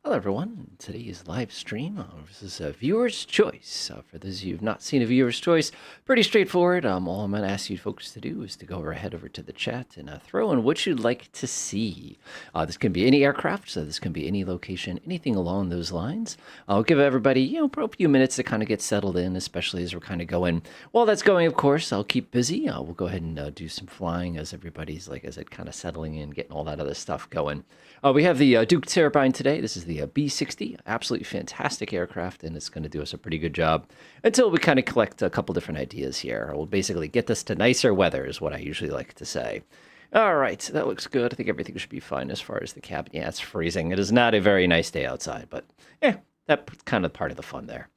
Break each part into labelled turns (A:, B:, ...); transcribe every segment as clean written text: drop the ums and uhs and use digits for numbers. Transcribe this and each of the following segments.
A: Hello, everyone. Today's live stream. This is a viewer's choice. For those of you who've not seen a viewer's choice, pretty straightforward. All I'm going to ask you folks to do is to go ahead over to the chat and throw in what you'd like to see. This can be any aircraft, so this can be any location, anything along those lines. I'll give everybody, a few minutes to kind of get settled in, especially as we're kind of going. While that's going, of course, I'll keep busy. We'll go ahead and do some flying as everybody's, like I said, kind of settling in, getting all that other stuff going. We have the Duke Turbine today. This is the B60, absolutely fantastic aircraft, and it's going to do us a pretty good job until we kind of collect a couple different ideas here. We'll basically get this to nicer weather is what I usually like to say. All right, that looks good. I think everything should be fine as far as the cabin. Yeah, it's freezing. It is not a very nice day outside, but that's kind of part of the fun there.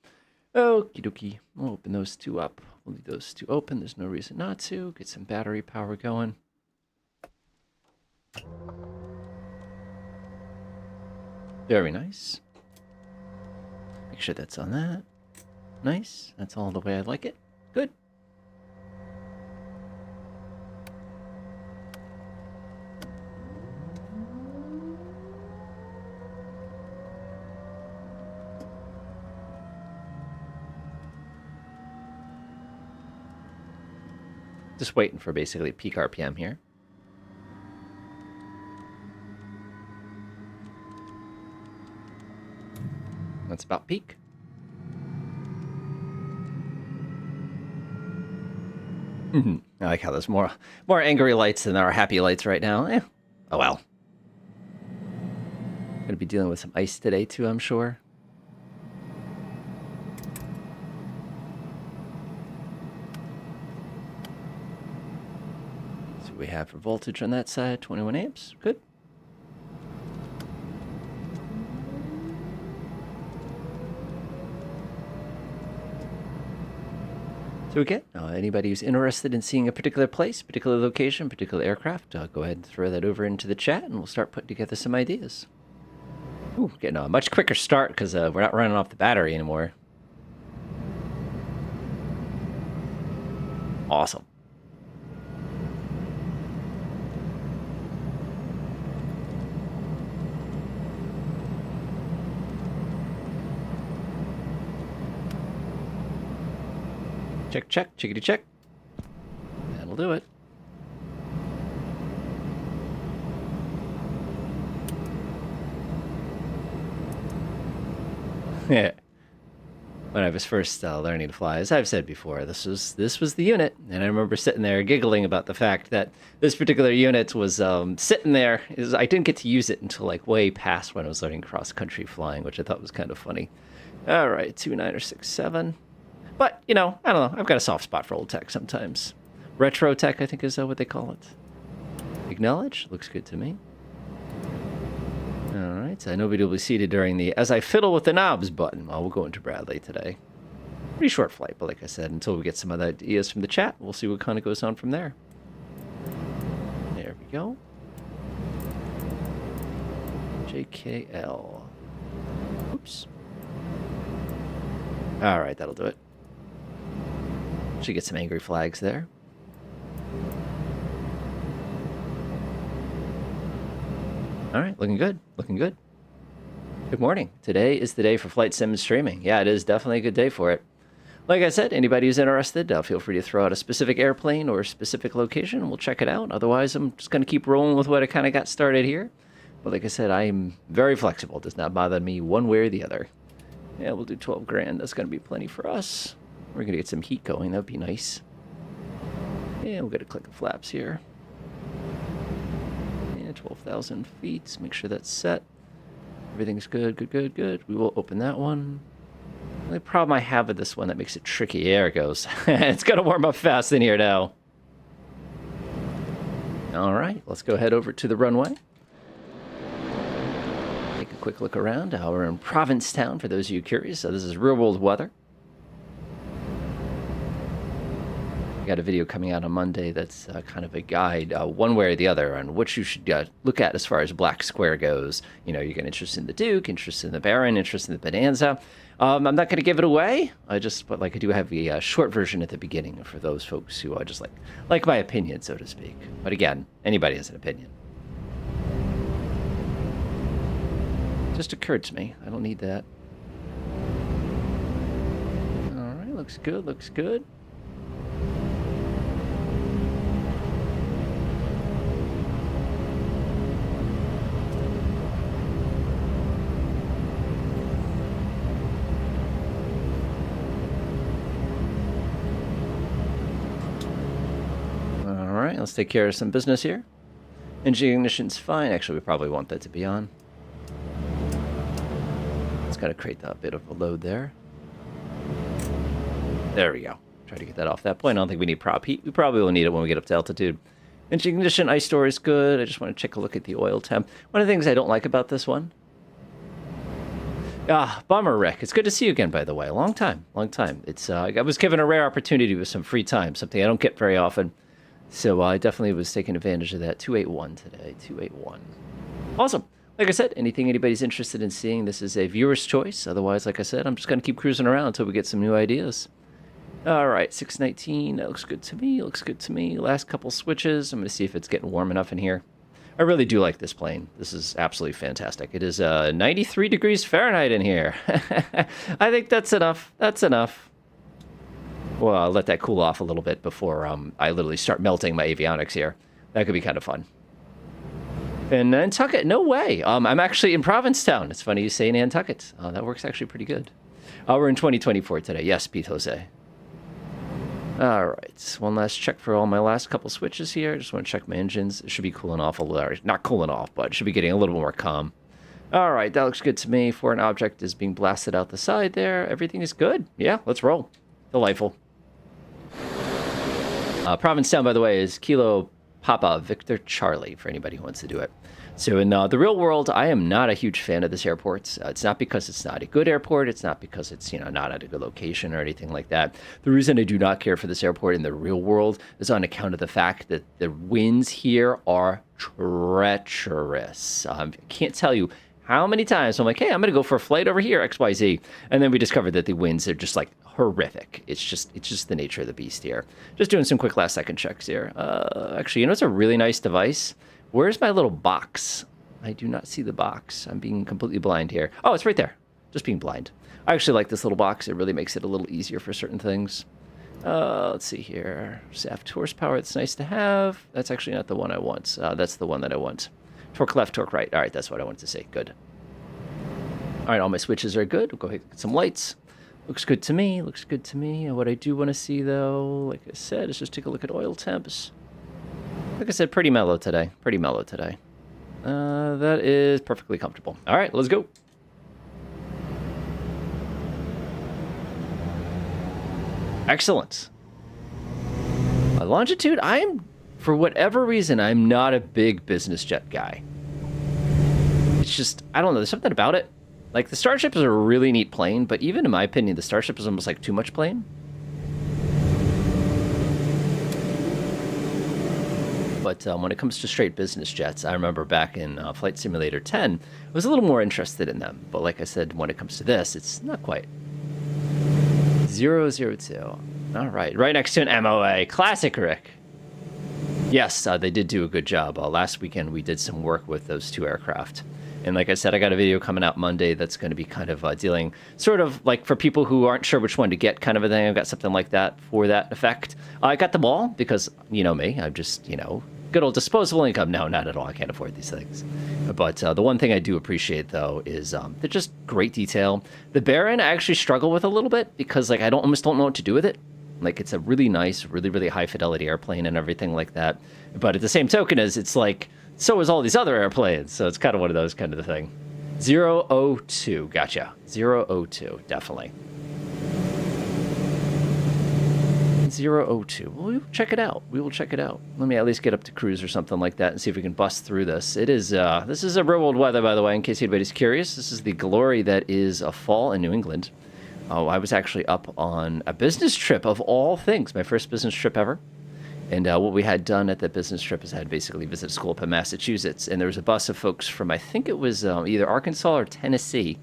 A: Okie dokie. We'll open those two up. We'll leave those two open. There's no reason not to. Get some battery power going. Very nice. Make sure that's on that. Nice. That's all the way I like it. Good. Just waiting for basically peak RPM here. That's about peak. I like how there's more angry lights than there are happy lights right now. Oh well. Gonna be dealing with some ice today too, I'm sure. So we have for voltage on that side, 21 amps. Good. So again, anybody who's interested in seeing a particular place, particular location, particular aircraft, go ahead and throw that over into the chat, and we'll start putting together some ideas. Ooh, getting a much quicker start because we're not running off the battery anymore. Awesome. Check, check, chickadee check. That'll do it. Yeah. When I was first learning to fly, as I've said before, this was the unit, and I remember sitting there giggling about the fact that this particular unit was sitting there. I didn't get to use it until like way past when I was learning cross-country flying, which I thought was kind of funny. All right, 2967. But, I don't know. I've got a soft spot for old tech sometimes. Retro tech, I think, is what they call it. Acknowledge. Looks good to me. All right. So nobody will be seated during the As I Fiddle with the Knobs button. Well, we'll go into Bradley today. Pretty short flight, but like I said, until we get some other ideas from the chat, we'll see what kind of goes on from there. There we go. JKL. Oops. All right. That'll do it. Should get some angry flags there. All right, looking good, looking good. Good morning. Today is the day for flight sim streaming. Yeah, it is definitely a good day for it. Like I said, anybody who's interested, feel free to throw out a specific airplane or a specific location, and we'll check it out. Otherwise, I'm just going to keep rolling with what I kind of got started here. But like I said, I'm very flexible. It does not bother me one way or the other. Yeah, we'll do 12 grand. That's going to be plenty for us. We're going to get some heat going. That would be nice. Yeah, we'll get a click of flaps here. Yeah, 12,000 feet. Make sure that's set. Everything's good, good, good, good. We will open that one. The only problem I have with this one that makes it tricky, there it goes. It's going to warm up fast in here now. All right, let's go head over to the runway. Take a quick look around. We're in Provincetown, for those of you curious. So this is real-world weather. Got a video coming out on Monday that's kind of a guide one way or the other on what you should look at as far as black square goes. You get interested in the Duke, interested in the Baron, interested in the Bonanza. I'm not going to give it away. But I do have a short version at the beginning for those folks who just like my opinion, so to speak. But again, anybody has an opinion. Just occurred to me. I don't need that. All right, looks good, looks good. All right, let's take care of some business here. Engine ignition's fine. Actually, we probably want that to be on. It's got to create that bit of a load there. There we go. Try to get that off that point. I don't think we need prop heat. We probably will need it when we get up to altitude. Engine ignition, ice store is good. I just want to take a look at the oil temp. One of the things I don't like about this one. Bummer, Rick. It's good to see you again, by the way. Long time. It's I was given a rare opportunity with some free time, something I don't get very often. So I definitely was taking advantage of that. 281 today. 281. Awesome. Like I said, anything anybody's interested in seeing, this is a viewer's choice. Otherwise, like I said, I'm just going to keep cruising around until we get some new ideas. All right, 619. That looks good to me. Looks good to me. Last couple switches. I'm going to see if it's getting warm enough in here. I really do like this plane. This is absolutely fantastic. It is 93 degrees Fahrenheit in here. I think that's enough. That's enough. Well, I'll let that cool off a little bit before I literally start melting my avionics here. That could be kind of fun. And Nantucket, no way. I'm actually in Provincetown. It's funny you say Nantucket. That works actually pretty good. We're in 2024 today. Yes, Pete Jose. All right, one last check for all my last couple switches here. Just want to check my engines. It should be cooling off a little. Not cooling off, but it should be getting a little more calm. All right, that looks good to me. Foreign object is being blasted out the side there. Everything is good. Yeah, let's roll. Delightful. Provincetown, by the way, is Kilo Papa Victor Charlie, for anybody who wants to do it. So in the real world, I am not a huge fan of this airport. It's not because it's not a good airport. It's not because it's, not at a good location or anything like that. The reason I do not care for this airport in the real world is on account of the fact that the winds here are treacherous. I can't tell you how many times I'm like, hey, I'm going to go for a flight over here, XYZ. And then we discovered that the winds are just like horrific. It's just the nature of the beast here. Just doing some quick last second checks here. Actually, it's a really nice device. Where's my little box? I do not see the box. I'm being completely blind here. Oh, it's right there. Just being blind. I actually like this little box. It really makes it a little easier for certain things. Let's see here. Shaft horsepower, it's nice to have. That's actually not the one I want. That's the one that I want. Torque left, torque right. All right, that's what I wanted to say. Good. All right, all my switches are good. We'll go ahead and get some lights. Looks good to me. Looks good to me. And what I do want to see, though, like I said, is just take a look at oil temps. Like I said, pretty mellow today. Pretty mellow today. That is perfectly comfortable. All right, let's go. Excellent. Longitude, for whatever reason, I'm not a big business jet guy. It's just, I don't know, there's something about it. Like, the Starship is a really neat plane, but even in my opinion, the Starship is almost like too much plane. But when it comes to straight business jets, I remember back in Flight Simulator 10, I was a little more interested in them. But like I said, when it comes to this, it's not quite. 002. All right, right next to an MOA. Classic, Rick. Yes, they did do a good job. Last weekend, we did some work with those two aircraft. And like I said, I got a video coming out Monday that's going to be kind of dealing sort of like for people who aren't sure which one to get kind of a thing. I've got something like that for that effect. I got them all because, you know me, I'm just, good old disposable income. No, not at all. I can't afford these things. But the one thing I do appreciate, though, is they're just great detail. The Baron, I actually struggle with a little bit because like I almost don't know what to do with it. Like, it's a really nice, really, really high-fidelity airplane and everything like that. But at the same token as it's like, so is all these other airplanes. So it's kind of one of those kind of the thing. 002. Gotcha. 002. Definitely. 002. Well, we will check it out. We will check it out. Let me at least get up to cruise or something like that and see if we can bust through this. It is, this is a real world weather, by the way, in case anybody's curious. This is the glory that is a fall in New England. Oh, I was actually up on a business trip of all things, my first business trip ever. And what we had done at that business trip is I had basically visited school up in Massachusetts. And there was a bus of folks from, I think it was either Arkansas or Tennessee.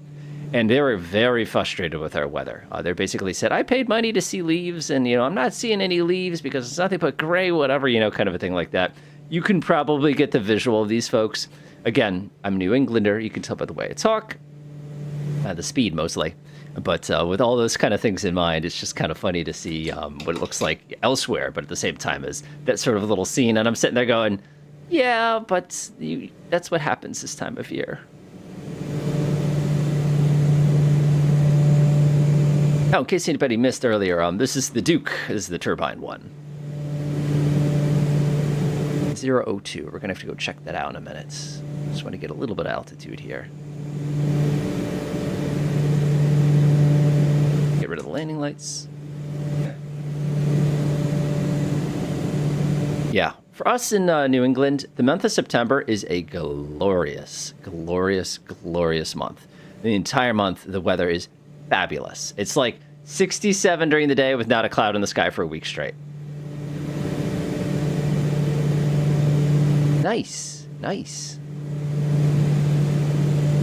A: And they were very frustrated with our weather. They basically said, I paid money to see leaves, and, I'm not seeing any leaves because it's nothing but gray, whatever, kind of a thing like that. You can probably get the visual of these folks. Again, I'm a New Englander. You can tell by the way I talk. the speed mostly. But with all those kind of things in mind, it's just kind of funny to see what it looks like elsewhere, but at the same time as that sort of little scene. And I'm sitting there going, yeah, but that's what happens this time of year. Oh, in case anybody missed earlier, this is the Duke. This is the turbine one. 002. We're going to have to go check that out in a minute. Just want to get a little bit of altitude here. Get rid of the landing lights. Yeah, for us in New England, the month of September is a glorious, glorious, glorious month. The entire month, the weather is fabulous. It's like 67 during the day with not a cloud in the sky for a week straight. Nice, nice.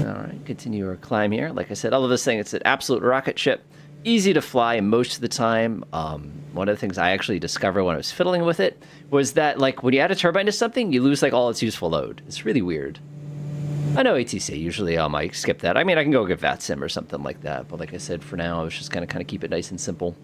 A: All right, continue our climb here. Like I said, I love this thing. It's an absolute rocket ship. Easy to fly most of the time. One of the things I actually discovered when I was fiddling with it was that, like, when you add a turbine to something, you lose, like, all its useful load. It's really weird. I know ATC, usually I skip that. I mean, I can go get VATSIM or something like that, but like I said, for now, I was just going to kind of keep it nice and simple.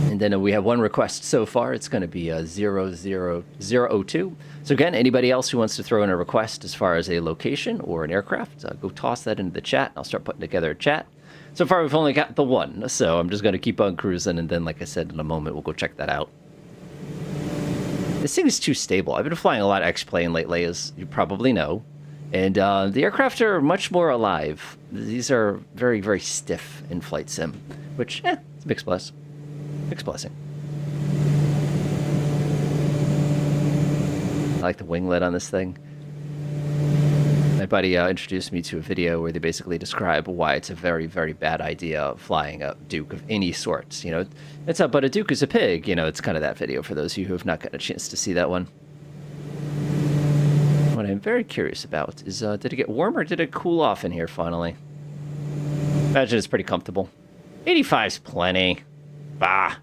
A: And then we have one request so far. It's going to be 00002. So again, anybody else who wants to throw in a request as far as a location or an aircraft, go toss that into the chat. I'll start putting together a chat. So far, we've only got the one, so I'm just going to keep on cruising, and then, like I said, in a moment, we'll go check that out. This thing is too stable. I've been flying a lot of X-Plane lately, as you probably know, and the aircraft are much more alive. These are very, very stiff in flight sim, which, it's a mixed blessing. Mixed blessing. I like the winglet on this thing. My buddy introduced me to a video where they basically describe why it's a very, very bad idea flying a Duke of any sort. You know, it's a, but a Duke is a pig. You know, it's kind of that video for those of you who have not gotten a chance to see that one. What I'm very curious about is, did it get warm or did it cool off in here finally? Imagine it's pretty comfortable. 85's plenty. Bah.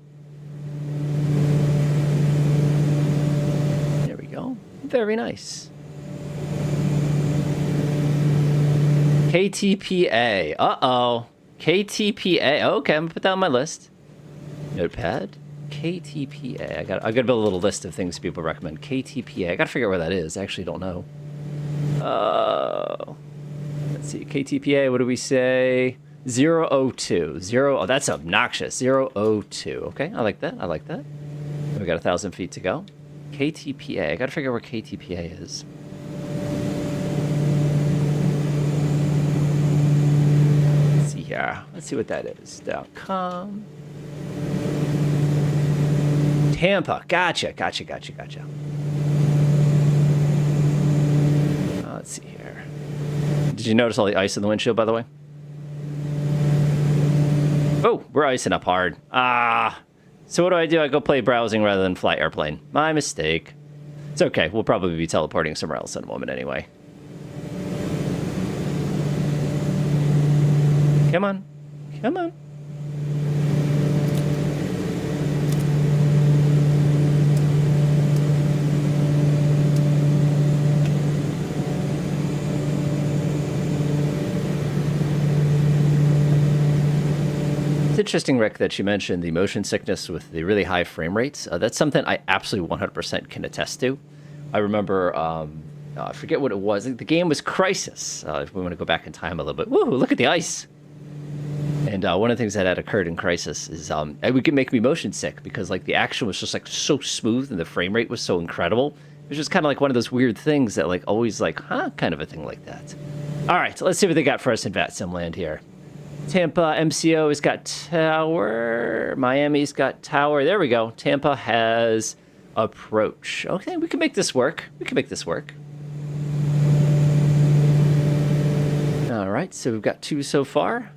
A: There we go. Very nice. KTPA. Uh-oh. KTPA. Okay, I'm gonna put that on my list. Notepad. KTPA. I gotta build a little list of things people recommend. KTPA. I gotta figure out where that is. I actually don't know. Let's see. KTPA. What do we say? 002. Oh, that's obnoxious. 002. Okay, I like that. I like that. We got 1,000 feet to go. KTPA. I gotta figure out where KTPA is. Yeah, let's see what that is. .com. Tampa. Gotcha. Let's see here. Did you notice all the ice in the windshield, by the way? Oh, we're icing up hard. So what do? I go play browsing rather than fly airplane. My mistake. It's okay. We'll probably be teleporting somewhere else in a moment anyway. Come on. Come on. It's interesting, Rick, that you mentioned the motion sickness with the really high frame rates. That's something I absolutely 100% can attest to. I remember, I forget what it was. The game was Crisis. If we want to go back in time a little bit. Woo, look at the ice. And one of the things that had occurred in Crisis is it would make me motion sick because like the action was just like so smooth and the frame rate was so incredible. It was just kind of like one of those weird things that like always like, kind of a thing like that. All right, so let's see what they got for us in VATSIM land here. Tampa MCO has got tower. Miami's got tower. There we go. Tampa has approach. Okay, we can make this work. All right, so we've got 2 so far.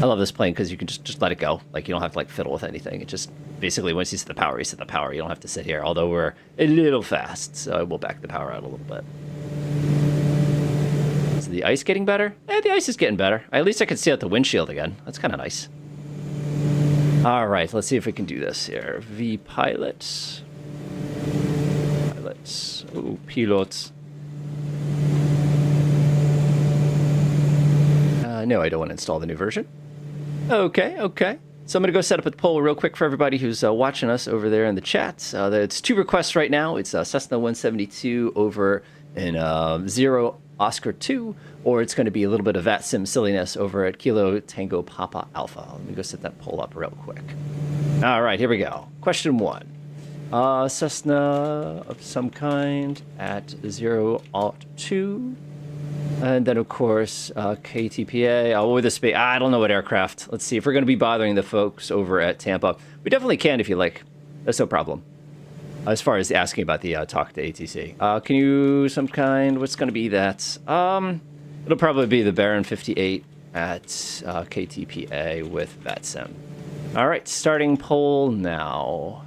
A: I love this plane because you can just let it go. Like, you don't have to, like, fiddle with anything. It just, basically, once you set the power, you set the power. You don't have to sit here, although we're a little fast, so we'll back the power out a little bit. Is the ice getting better? The ice is getting better. At least I can see out the windshield again. That's kind of nice. All right, let's see if we can do this here. Pilot. Ooh, pilots. No, I don't want to install the new version. Okay, okay. So I'm going to go set up a poll real quick for everybody who's watching us over there in the chat. It's 2 requests right now. It's Cessna 172 over in 0 Oscar 2, or it's going to be a little bit of VATSIM silliness over at Kilo Tango Papa Alpha. Let me go set that poll up real quick. All right, here we go. Question 1. Cessna of some kind at 0 Alt 2. And then, of course, KTPA. What would this be? I don't know what aircraft. Let's see if we're going to be bothering the folks over at Tampa. We definitely can if you like. That's no problem. As far as asking about the talk to ATC. Can you some kind? What's going to be that? It'll probably be the BE58 at KTPA with VATSIM. All right, starting poll now.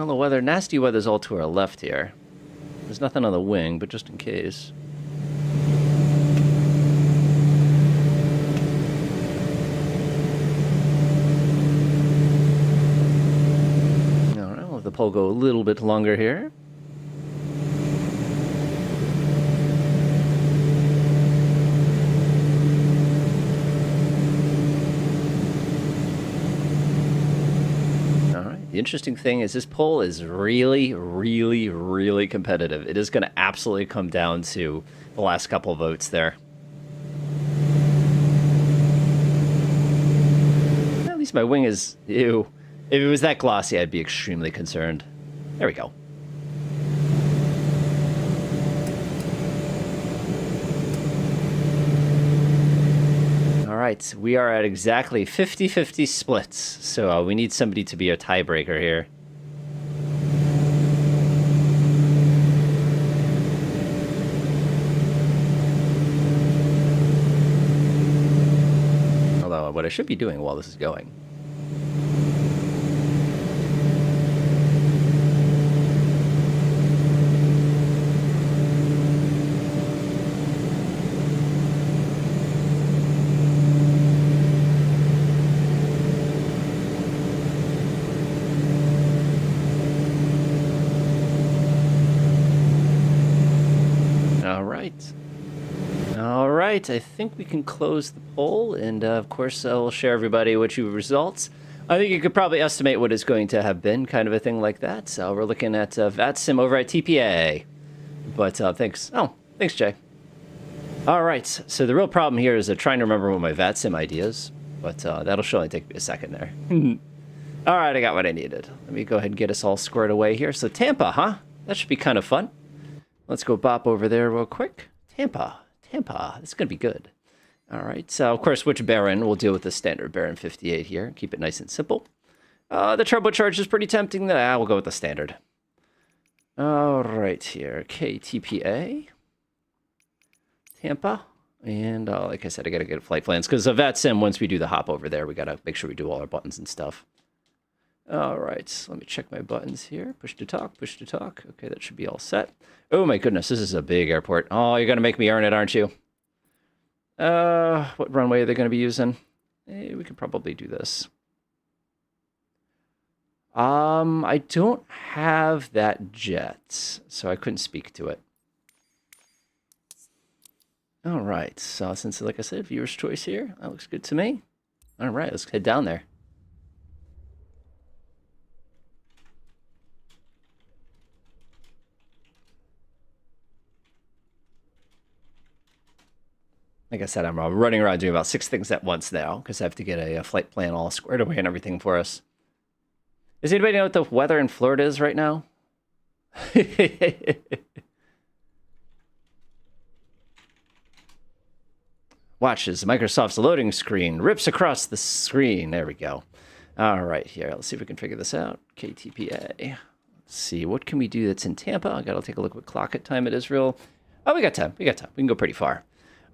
A: Weather, nasty weather's all to our left here. There's nothing on the wing, but just in case. All right, we'll have the poll go a little bit longer here. The interesting thing is this poll is really, really, really competitive. It is going to absolutely come down to the last couple of votes there. At least my wing is... Ew. If it was that glossy, I'd be extremely concerned. There we go. All right, we are at exactly 50-50 splits, so we need somebody to be a tiebreaker here. Although, what I should be doing while this is going... All right, I think we can close the poll, and of course, we'll share everybody what your results. I think you could probably estimate what it's going to have been, kind of a thing like that. So we're looking at VATSIM over at TPA. But thanks. Oh, thanks, Jay. All right, so the real problem here is trying to remember what my VATSIM ID is, but that'll surely take me a second there. All right, I got what I needed. Let me go ahead and get us all squared away here. So Tampa, huh? That should be kind of fun. Let's go bop over there real quick. Tampa. It's going to be good. All right. So, of course, which Baron? We'll deal with the standard BE58 here. Keep it nice and simple. The turbocharge is pretty tempting. We'll go with the standard. All right here. KTPA. Tampa. And like I said, I got to get flight plans. Because of VATSIM, once we do the hop over there, we got to make sure we do all our buttons and stuff. All right, let me check my buttons here. Push to talk, push to talk. Okay, that should be all set. Oh my goodness, this is a big airport. Oh, you're gonna make me earn it, aren't you? What runway are they gonna be using? We could probably do this. I don't have that jet, so I couldn't speak to it. All right, so since, like I said, viewer's choice here, that looks good to me. All right, let's head down there. Like I said, I'm running around doing about 6 things at once now because I have to get a flight plan all squared away and everything for us. Does anybody know what the weather in Florida is right now? Watch as Microsoft's loading screen rips across the screen. There we go. All right, here. Let's see if we can figure this out. KTPA. Let's see. What can we do that's in Tampa? I got to take a look what clock at time at Israel. Oh, we got time. We got time. We can go pretty far.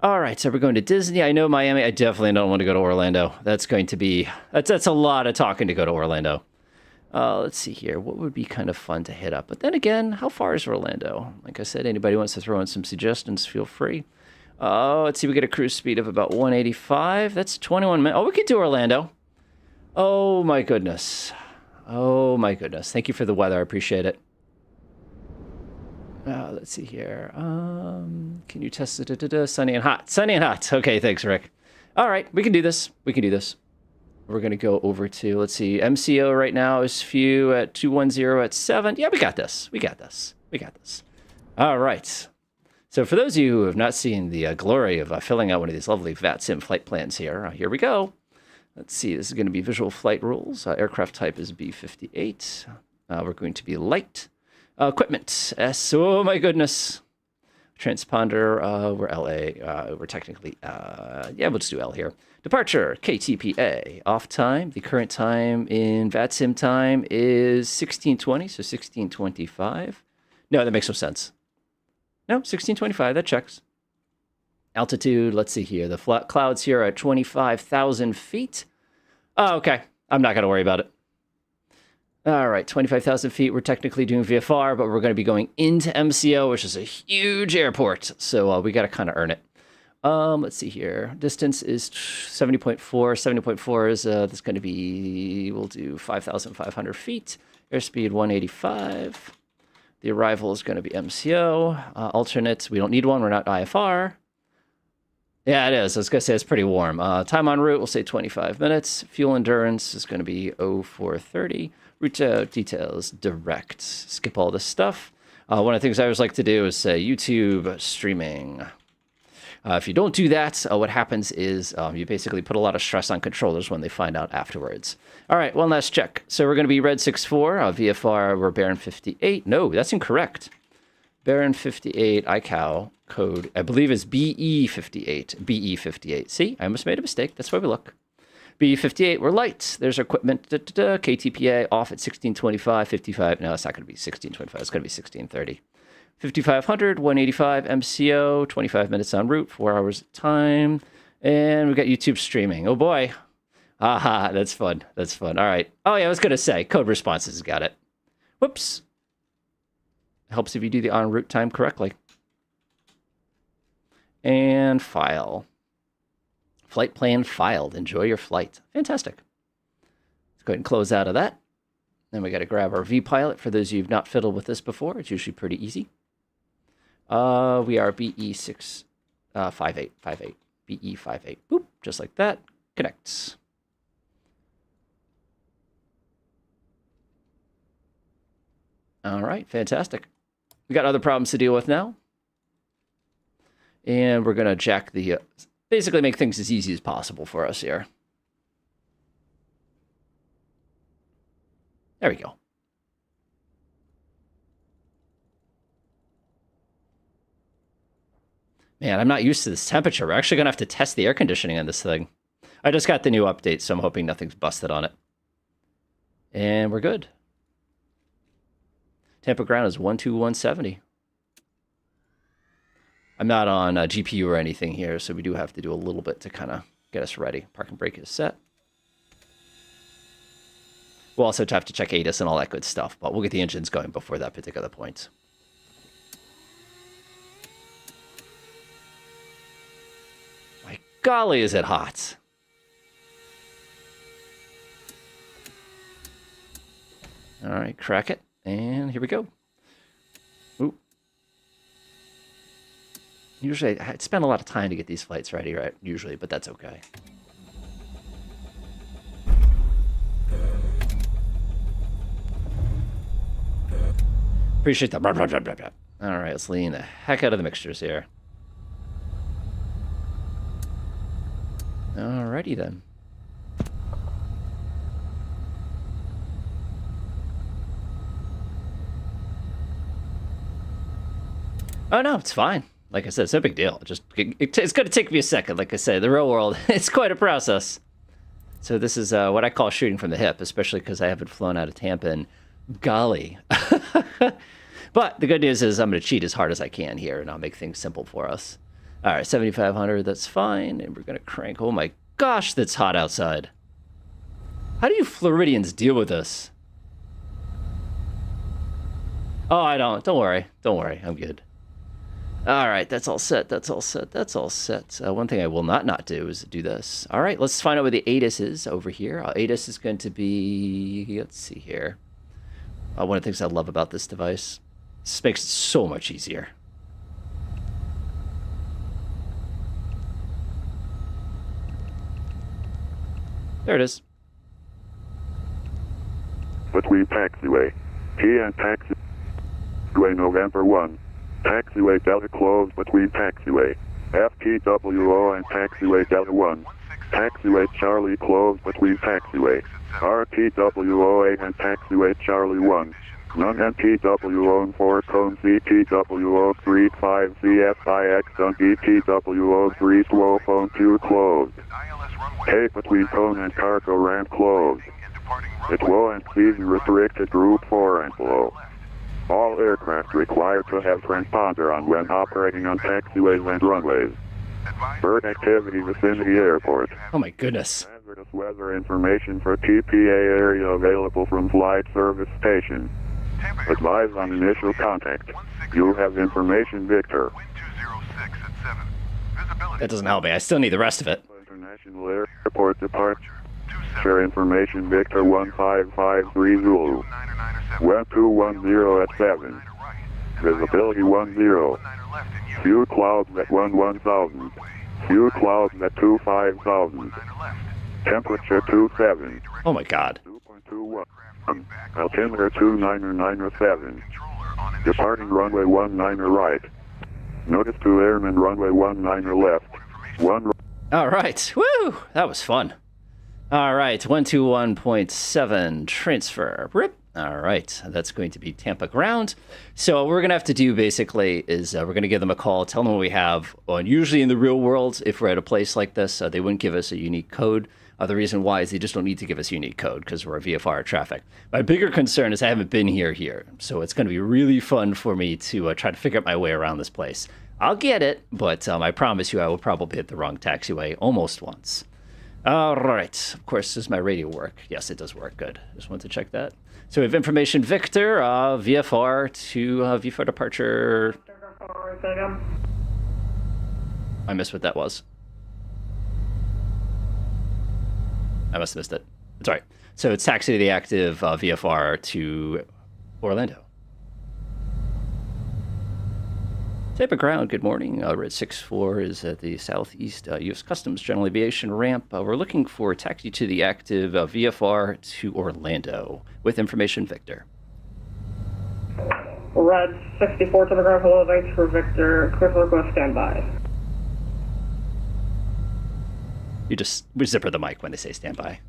A: All right, so we're going to Disney. I know Miami. I definitely don't want to go to Orlando. That's going to be... That's a lot of talking to go to Orlando. Let's see here. What would be kind of fun to hit up? But then again, how far is Orlando? Like I said, anybody wants to throw in some suggestions, feel free. Oh, let's see. We get a cruise speed of about 185. That's 21 minutes. Oh, we could do Orlando. Oh, my goodness. Oh, my goodness. Thank you for the weather. I appreciate it. Let's see here. Can you test it? Sunny and hot. Sunny and hot. Okay, thanks, Rick. All right, we can do this. We can do this. We're going to go over to, let's see, MCO right now is few at 210 at 7. Yeah, we got this. We got this. We got this. All right. So for those of you who have not seen the glory of filling out one of these lovely VATSIM flight plans here we go. Let's see. This is going to be visual flight rules. Aircraft type is BE58. We're going to be light. Equipment, S. Oh, my goodness. Transponder, we're LA. We're technically, yeah, we'll just do L here. Departure, KTPA. Off time. The current time in VATSIM time is 1620, so 1625. No, that makes no sense. No, 1625, that checks. Altitude, let's see here. The flat clouds here are at 25,000 feet. Oh, okay. I'm not going to worry about it. All right, 25,000 feet. We're technically doing VFR, but we're going to be going into MCO, which is a huge airport. So we got to kind of earn it. Let's see here. Distance is 70.4. 70.4 is that's going to be, we'll do 5,500 feet. Airspeed 185. The arrival is going to be MCO. Alternates, we don't need one. We're not IFR. Yeah, it is. I was going to say it's pretty warm. Time en route, we'll say 25 minutes. Fuel endurance is going to be 0430. Route details, direct. Skip all this stuff. One of the things I always like to do is say YouTube streaming. If you don't do that, what happens is you basically put a lot of stress on controllers when they find out afterwards. All right, one last check. So we're going to be Red 64. VFR, we're Baron 58. No, that's incorrect. Baron 58, ICAO code, I believe is BE58. BE58. See, I almost made a mistake. That's why we look. BE58, we're light. There's our equipment. KTPA off at 1625, 55. No, it's not going to be 1625. It's going to be 1630. 5500, 185 MCO, 25 minutes en route, 4 hours of time. And we've got YouTube streaming. Oh, boy. Aha, that's fun. That's fun. All right. Oh, yeah, I was going to say, code responses. Got it. Whoops. Helps if you do the en route time correctly. And file. Flight plan filed. Enjoy your flight. Fantastic. Let's go ahead and close out of that. Then we got to grab our vPilot. For those of you who've not fiddled with this before, it's usually pretty easy. We are BE658. BE58. Boop. Just like that. Connects. All right. Fantastic. We got other problems to deal with now. And we're going to jack the... basically make things as easy as possible for us here. There we go. Man, I'm not used to this temperature. We're actually going to have to test the air conditioning on this thing. I just got the new update, so I'm hoping nothing's busted on it. And we're good. Tampa ground is 12170. I'm not on GPU or anything here, so we do have to do a little bit to kind of get us ready. Park and brake is set. We'll also have to check ATIS and all that good stuff, but we'll get the engines going before that particular point. My golly, is it hot. All right, crack it, and here we go. Ooh. Usually, I spend a lot of time to get these flights ready, right? Usually, but that's okay. Appreciate that. All right, let's lean the heck out of the mixtures here. Alrighty then. Oh no, it's fine. Like I said, it's no big deal. It's going to take me a second. Like I said, the real world, it's quite a process. So this is what I call shooting from the hip, especially because I haven't flown out of Tampa in golly. But the good news is I'm going to cheat as hard as I can here, and I'll make things simple for us. All right, 7,500, that's fine. And we're going to crank. Oh my gosh, that's hot outside. How do you Floridians deal with this? Oh, I don't. Don't worry. Don't worry. I'm good. All right, that's all set. That's all set. That's all set. One thing I will not do is do this. All right, let's find out where the ATIS is over here. ATIS is going to be, let's see here. One of the things I love about this device, this makes it so much easier. There it is.
B: Between taxiway. TN taxiway November 1. Taxiway Delta closed between taxiway. FTWO and taxiway Delta 1. Taxiway Charlie closed between taxiway. RTWO8 and taxiway Charlie 1. None NTWO 4 cone CTWO 35 CFIX on ETWO 3 slow phone 2 closed. Tape between cone and cargo ramp closed. It will and season restricted group 4 and below. All aircraft required to have transponder on when operating on taxiways and runways. Bird activity vicinity airport.
A: Oh my goodness.
B: Hazardous weather information for TPA area available from flight service station. Advise on initial contact. You have information, Victor.
A: That doesn't help me. I still need the rest of it.
B: International Airport Departure information, Victor 1553 Zulu. 1210 at 7. Visibility 10. Few clouds at 1000. Few clouds at 25,000. Temperature 27.
A: Oh my god.
B: 2.21. Altimeter 2997. Departing runway 19 right. Notice 2 airmen runway 19 left. 1.
A: All right. Woo! That was fun. All right. 121.7 transfer. Rip. All right. That's going to be Tampa ground. So what we're going to have to do basically is we're going to give them a call, tell them what we have. And usually in the real world, if we're at a place like this, they wouldn't give us a unique code. The reason why is they just don't need to give us unique code because we're a VFR traffic. My bigger concern is I haven't been here. So it's going to be really fun for me to try to figure out my way around this place. I'll get it, but I promise you I will probably hit the wrong taxiway almost once. All right. Of course, does my radio work? Yes, it does work. Good. Just wanted to check that. So we have information Victor, VFR to VFR departure. I missed what that was. I must have missed it. It's all right. So it's taxi to the active VFR to Orlando. Tampa ground, good morning. Red 64 is at the southeast U.S. Customs General Aviation ramp. We're looking for taxi to the active VFR to Orlando with information Victor.
C: Red 64 to the ground, hello, thanks for Victor. Quick request, standby.
A: We zipper the mic when they say standby.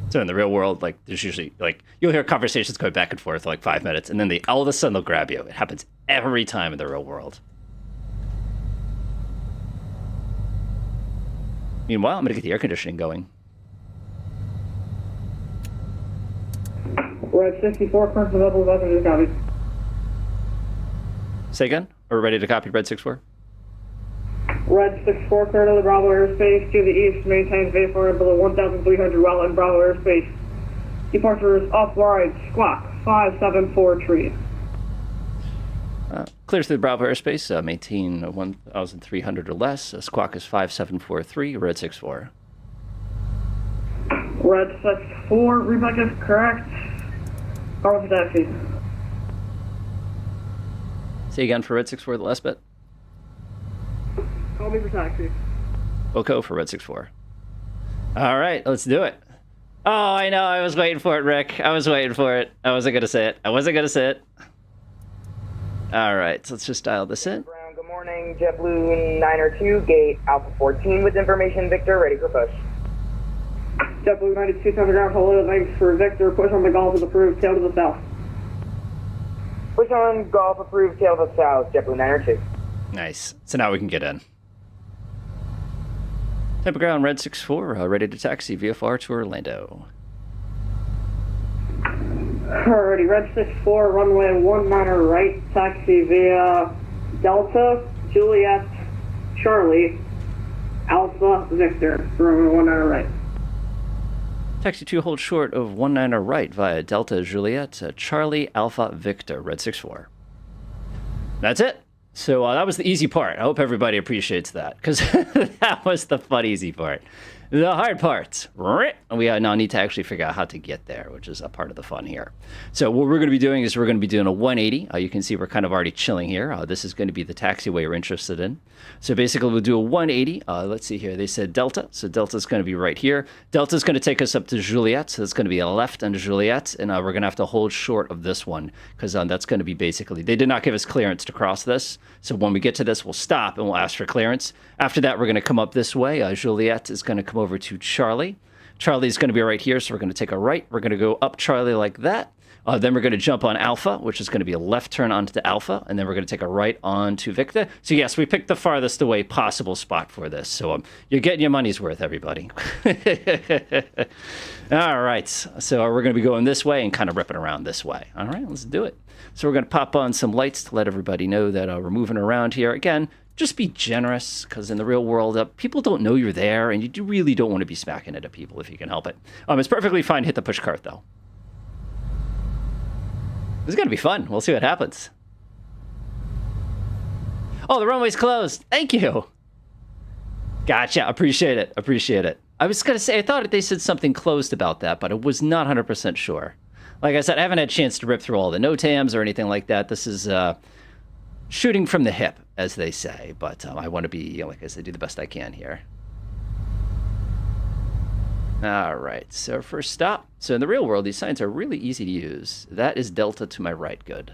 A: So in the real world, like there's usually you'll hear conversations going back and forth for like 5 minutes, and then all of a sudden they'll grab you. It happens every time in the real world. Meanwhile, I'm gonna get the air conditioning going.
C: Red 64, current level, welcome to the copy.
A: Say again? Are we ready to copy Red 64?
C: Red 64, clear to the Bravo airspace to the east, maintains VFR below 1,300 well in Bravo airspace. Departure is off-wide, squawk 5743.
A: Clear to the Bravo airspace, maintain 1,300 or less. Squawk is 5743, Red 64.
C: Red 64, reback is correct. Call for taxi.
A: Say again for Red 64, the last bit.
C: Call me for taxi.
A: Oko for Red 64. All right, let's do it. Oh, I know. I was waiting for it, Rick. I was waiting for it. I wasn't going to say it. All right, so let's just dial this in.
D: Brown, good morning. JetBlue 902, gate Alpha 14 with information. Victor, ready for push.
C: JetBlue 92 to the ground, hello, thanks for Victor. Push on the Gulf is approved, tail to the south.
D: Push on Golf approved, tail to the south. JetBlue 902.
A: Nice. So now we can get in. Tampa ground, Red 64, ready to taxi VFR to Orlando.
C: Alrighty, Red 64, runway 19 right, taxi via Delta, Juliet, Charlie, Alpha, Victor, runway 19 right.
A: Taxi 2, hold short of 19 right via Delta Juliet, Charlie Alpha Victor, red 64. That's it. So that was the easy part. I hope everybody appreciates that, because that was the fun, easy part. The hard part, we now need to actually figure out how to get there, which is a part of the fun here. So what we're going to be doing is we're going to be doing a 180. You can see we're kind of already chilling here. This is going to be the taxiway we're interested in. So basically we'll do a 180. Let's see here. They said Delta. So Delta is going to be right here. Delta is going to take us up to Juliet. So it's going to be a left on Juliet. And we're going to have to hold short of this one, because that's going to be basically, they did not give us clearance to cross this. So when we get to this, we'll stop and we'll ask for clearance. After that, we're going to come up this way. Juliet is going to come over to Charlie. Charlie's going to be right here, so we're going to take a right. We're going to go up Charlie like that. Then we're going to jump on Alpha, which is going to be a left turn onto the Alpha, and then we're going to take a right onto Victor. So yes, we picked the farthest away possible spot for this. So you're getting your money's worth, everybody. All right, so we're going to be going this way and kind of ripping around this way. All right, let's do it. So we're going to pop on some lights to let everybody know that we're moving around here. Again, just be generous, because in the real world, people don't know you're there, and you really don't want to be smacking it at people if you can help it. It's perfectly fine to hit the push cart, though. This is going to be fun. We'll see what happens. Oh, the runway's closed. Thank you. Gotcha. Appreciate it. Appreciate it. I was going to say, I thought they said something closed about that, but I was not 100% sure. Like I said, I haven't had a chance to rip through all the NOTAMs or anything like that. This is shooting from the hip, as they say. But I want to be, like I said, do the best I can here. All right, so first stop. So in the real world, these signs are really easy to use. That is Delta to my right. Good.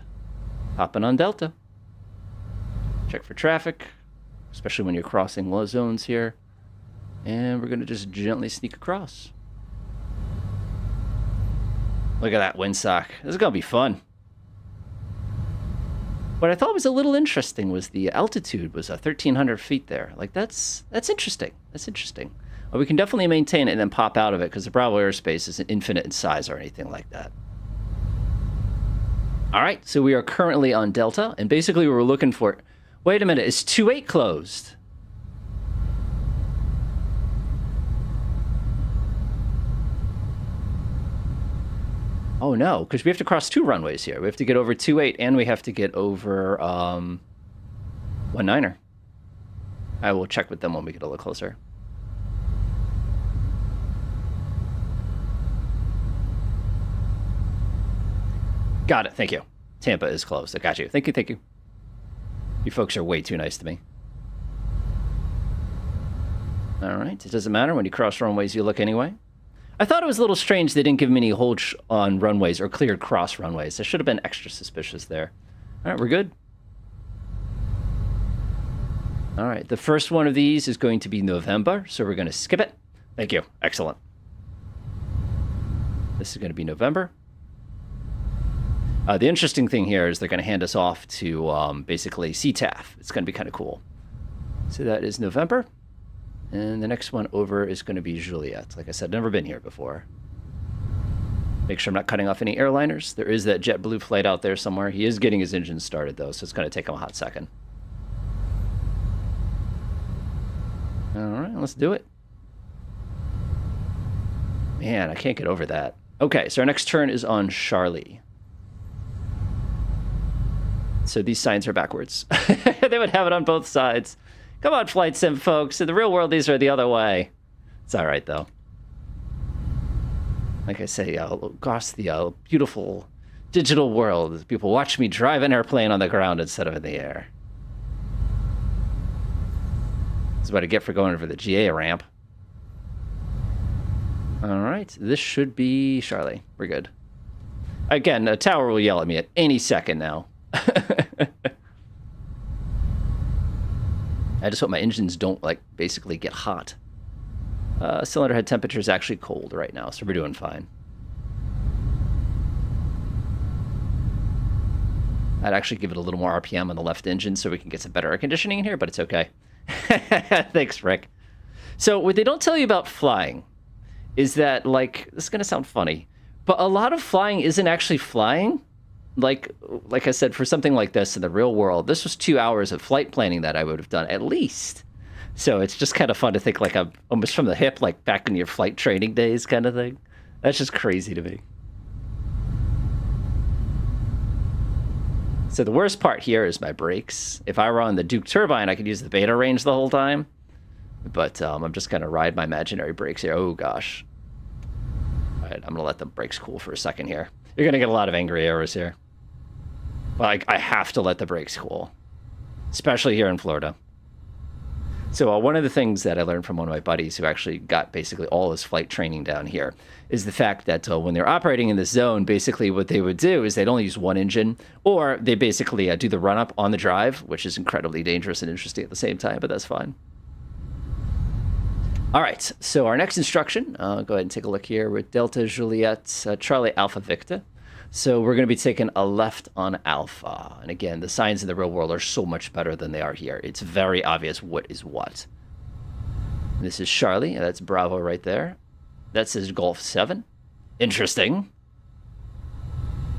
A: Hopping on Delta. Check for traffic, especially when you're crossing low zones here. And we're going to just gently sneak across. Look at that windsock. This is going to be fun. What I thought was a little interesting was the altitude was 1,300 feet there. Like, that's interesting. That's interesting. We can definitely maintain it and then pop out of it, because the Bravo airspace isn't infinite in size or anything like that. All right, so we are currently on Delta, and basically we're looking for... Wait a minute, is 28 closed? Oh no, because we have to cross 2 runways here. We have to get over 28, and we have to get over 19er. I will check with them when we get a little closer. Got it. Thank you. Tampa is closed. I got you. Thank you. Thank you. You folks are way too nice to me. All right. It doesn't matter. When you cross runways, you look anyway. I thought it was a little strange they didn't give me any hold on runways or cleared cross runways. I should have been extra suspicious there. All right. We're good. All right. The first one of these is going to be November, so we're going to skip it. Thank you. Excellent. This is going to be November. The interesting thing here is they're going to hand us off to basically CTAF. It's going to be kind of cool. So that is November. And the next one over is going to be Juliet. Like I said, never been here before. Make sure I'm not cutting off any airliners. There is that JetBlue flight out there somewhere. He is getting his engine started, though, so it's going to take him a hot second. All right, let's do it. Man, I can't get over that. Okay, so our next turn is on Charlie. So these signs are backwards. They would have it on both sides. Come on, Flight Sim folks. In the real world, these are the other way. It's all right, though. Like I say, across the beautiful digital world, people watch me drive an airplane on the ground instead of in the air. That's what I get for going over the GA ramp. All right, this should be Charlie. We're good. Again, the tower will yell at me at any second now. I just hope my engines don't, like, basically get hot. Cylinder head temperature is actually cold right now, so we're doing fine. I'd actually give it a little more RPM on the left engine so we can get some better air conditioning in here, but it's okay. Thanks, Rick. So what they don't tell you about flying is that, like, this is going to sound funny, but a lot of flying isn't actually flying. Like I said, for something like this in the real world, this was 2 hours of flight planning that I would have done at least. So it's just kind of fun to think, like, I'm almost from the hip, like back in your flight training days kind of thing. That's just crazy to me. So the worst part here is my brakes. If I were on the Duke turbine, I could use the beta range the whole time. But I'm just going to ride my imaginary brakes here. Oh, gosh. All right, I'm going to let the brakes cool for a second here. You're going to get a lot of angry arrows here. Well, I have to let the brakes cool, especially here in Florida. So one of the things that I learned from one of my buddies who actually got basically all his flight training down here is the fact that when they're operating in this zone, basically what they would do is they'd only use one engine, or they basically do the run-up on the drive, which is incredibly dangerous and interesting at the same time, but that's fine. All right, so our next instruction, go ahead and take a look here with Delta Juliet Charlie Alpha Victor. So we're going to be taking a left on Alpha. And again, the signs in the real world are so much better than they are here. It's very obvious what is what. This is Charlie. That's Bravo right there. That says Golf 7. Interesting.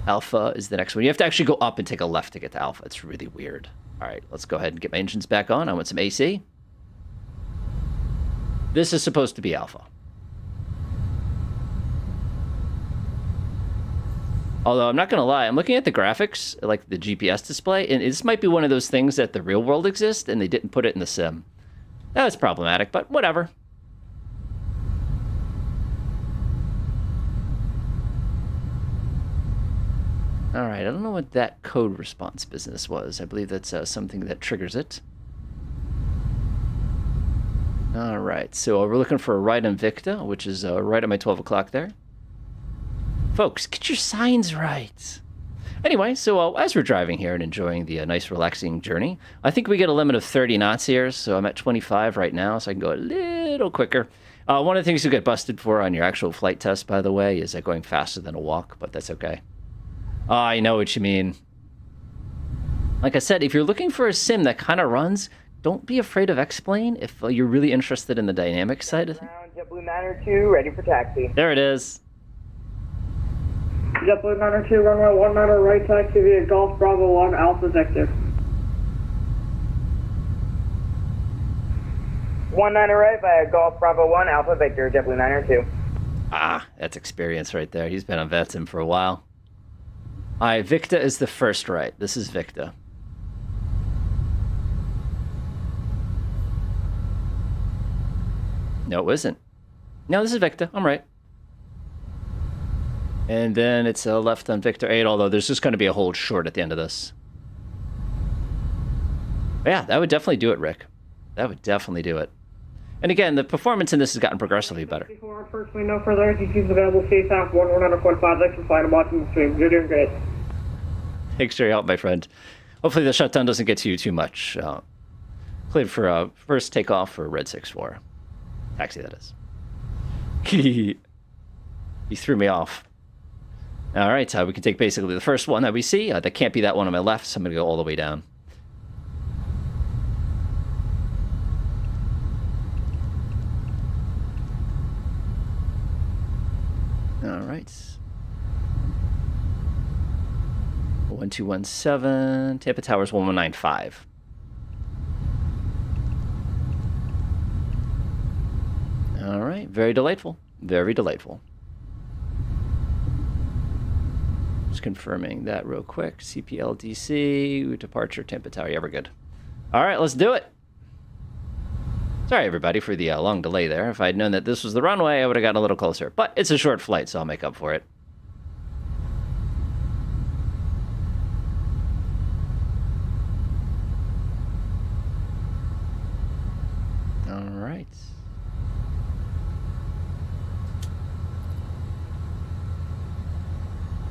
A: Alpha is the next one. You have to actually go up and take a left to get to Alpha. It's really weird. All right, let's go ahead and get my engines back on. I want some AC. This is supposed to be Alpha. Although I'm not going to lie, I'm looking at the graphics, like the GPS display, and this might be one of those things that the real world exists, and they didn't put it in the sim. That's problematic, but whatever. All right, I don't know what that code response business was. I believe that's something that triggers it. All right, so we're looking for a right Invicta, which is right at my 12 o'clock there. Folks, get your signs right. Anyway, so as we're driving here and enjoying the nice, relaxing journey, I think we get a limit of 30 knots here, so I'm at 25 right now, so I can go a little quicker. One of the things you get busted for on your actual flight test, by the way, is going faster than a walk, but that's okay. I know what you mean. Like I said, if you're looking for a sim that kind of runs, don't be afraid of X-Plane if you're really interested in the dynamic side of things.
D: JetBlue 902, ready for taxi.
A: There it is.
C: JetBlue 902, runway 19 right taxi via Golf Bravo 1 Alpha Victor.
D: 19 right via Golf Bravo 1 Alpha Victor, JetBlue 902.
A: Ah, that's experience right there. He's been on VATSIM for a while. All right, Victa is the first right. This is Victa. No, it isn't. No, this is Victa. I'm right. And then it's a left on Victor 8, although there's just going to be a hold short at the end of this. But yeah, that would definitely do it, Rick. That would definitely do it. And again, the performance in this has gotten progressively better.
C: Unfortunately, no further ATCs available. CSAF 119.5. Thanks for flying and watching the stream. You're doing great.
A: Thanks for your help, my friend. Hopefully the shutdown doesn't get to you too much. Cleared for first takeoff for Red 64. Taxi, that is. He threw me off. All right, we can take basically the first one that we see. That can't be that one on my left, so I'm going to go all the way down. All right. 1217, Tampa Towers 1195. All right, very delightful. Very delightful. Just confirming that real quick. CPLDC, departure, Tampa Tower. Yeah, we're good. All right, let's do it. Sorry, everybody, for the long delay there. If I'd known that this was the runway, I would have gotten a little closer. But it's a short flight, so I'll make up for it. All right.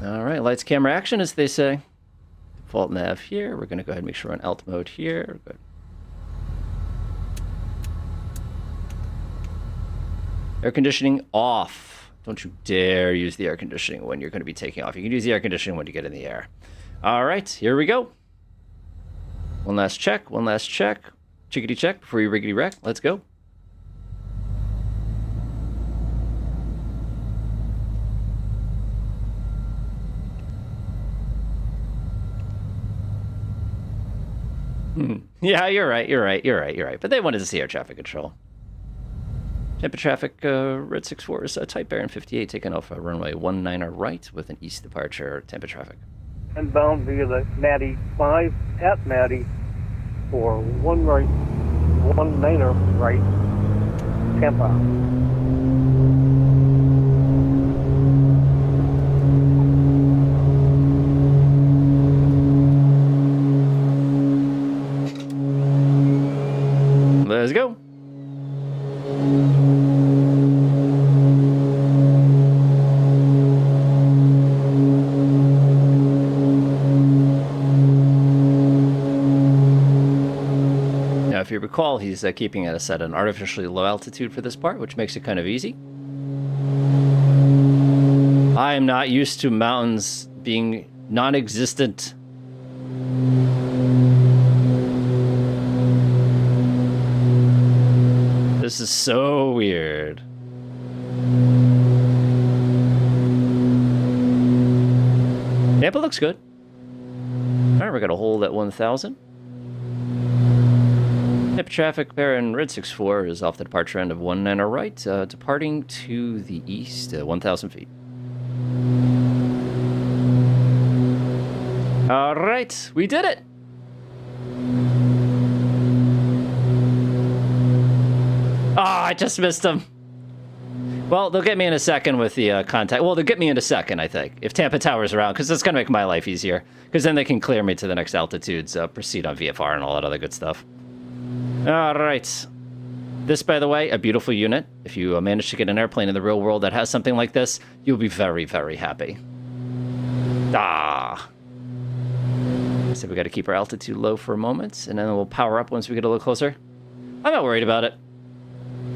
A: All right, lights, camera, action, as they say. Default nav here. We're going to go ahead and make sure we're on alt mode here. Good. Air conditioning off. Don't you dare use the air conditioning when you're going to be taking off. You can use the air conditioning when you get in the air. All right, here we go. One last check, one last check. Chickadee check before you riggedy wreck. Let's go. Yeah, you're right. But they wanted to see air traffic control. Tampa traffic, Red 64 is Type Baron 58 taking off runway 19er right with an east departure. Tampa traffic.
E: Inbound via the Natty 5 at Natty for 19er right, Tampa.
A: Let's go. Now, if you recall, he's keeping it at an artificially low altitude for this part, which makes it kind of easy. I am not used to mountains being non-existent. This is so weird. Yep, it looks good. All right, we're going to hold at 1,000. Tampa traffic, Baron Red 64 is off the departure end of 19er right, departing to the east, 1,000 feet. All right, we did it. Ah, I just missed them. Well, they'll get me in a second with the contact. Well, they'll get me in a second, I think, if Tampa Tower's around, because that's going to make my life easier. Because then they can clear me to the next altitudes, proceed on VFR and all that other good stuff. All right. This, by the way, a beautiful unit. If you manage to get an airplane in the real world that has something like this, you'll be very, very happy. Ah. So we got to keep our altitude low for a moment, and then we'll power up once we get a little closer. I'm not worried about it.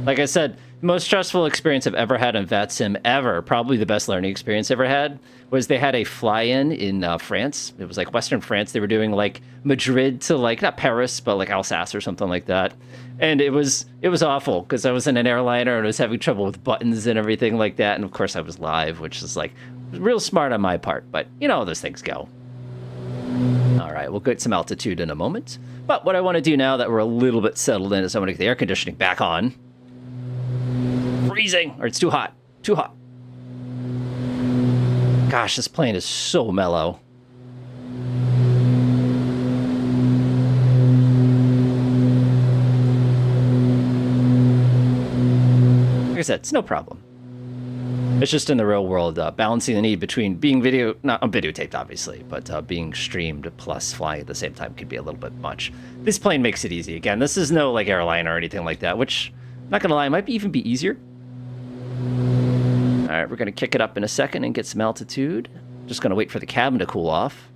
A: Like I said, the most stressful experience I've ever had in VATSIM ever, probably the best learning experience I ever had, was they had a fly-in in France. It was like Western France. They were doing like Madrid to like, not Paris, but like Alsace or something like that. And it was awful because I was in an airliner and I was having trouble with buttons and everything like that. And of course I was live, which is like real smart on my part, but you know how those things go. All right, we'll get some altitude in a moment. But what I want to do now that we're a little bit settled in is I want to get the air conditioning back on. Freezing, or it's too hot. Too hot. Gosh, this plane is so mellow. Like I said, it's no problem. It's just in the real world, balancing the need between being not videotaped, obviously, but being streamed plus flying at the same time could be a little bit much. This plane makes it easy. Again, this is no like airline or anything like that, which, not gonna lie, might even be easier. All right, we're gonna kick it up in a second and get some altitude. Just gonna wait for the cabin to cool off.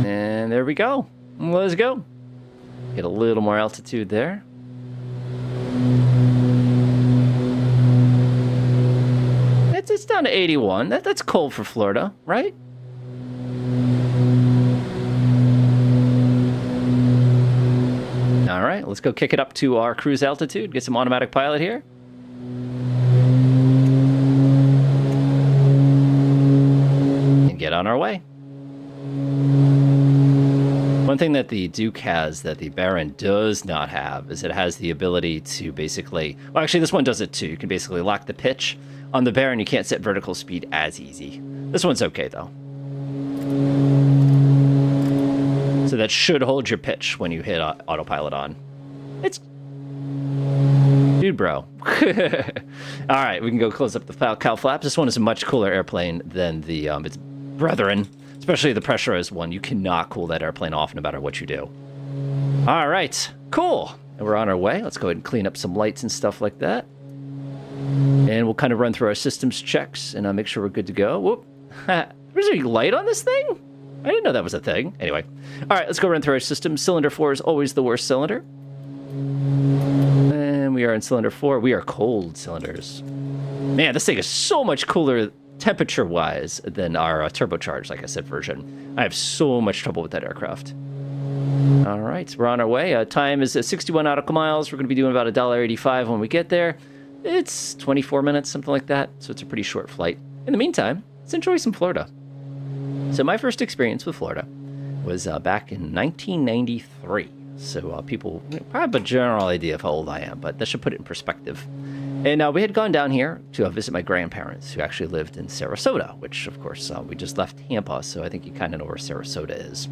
A: And there we go. Let's go. Get a little more altitude there. It's down to 81. That's cold for Florida, right? All right, let's go kick it up to our cruise altitude. Get some automatic pilot here. And get on our way. One thing that the Duke has that the Baron does not have is it has the ability to basically... Well, actually, this one does it too. You can basically lock the pitch. On the Baron, you can't set vertical speed as easy. This one's okay, though. So that should hold your pitch when you hit autopilot on. It's... Dude, bro. All right, we can go close up the cowl flaps. This one is a much cooler airplane than the its brethren. Especially the pressurized one. You cannot cool that airplane off no matter what you do. All right, cool. And we're on our way. Let's go ahead and clean up some lights and stuff like that. And we'll kind of run through our systems checks and make sure we're good to go. Whoop. There's a light on this thing? I didn't know that was a thing. Anyway. All right, let's go run through our system. Cylinder 4 is always the worst cylinder. And we are in cylinder 4. We are cold cylinders. Man, this thing is so much cooler temperature-wise than our turbocharged, like I said, version. I have so much trouble with that aircraft. All right, we're on our way. Time is 61 nautical miles. We're going to be doing about $1.85 when we get there. It's 24 minutes, something like that, so it's a pretty short flight. In the meantime, let's enjoy some Florida. So my first experience with Florida was back in 1993. So people probably have a general idea of how old I am, but that should put it in perspective. And we had gone down here to visit my grandparents, who actually lived in Sarasota, which, of course, we just left Tampa, so I think you kind of know where Sarasota is.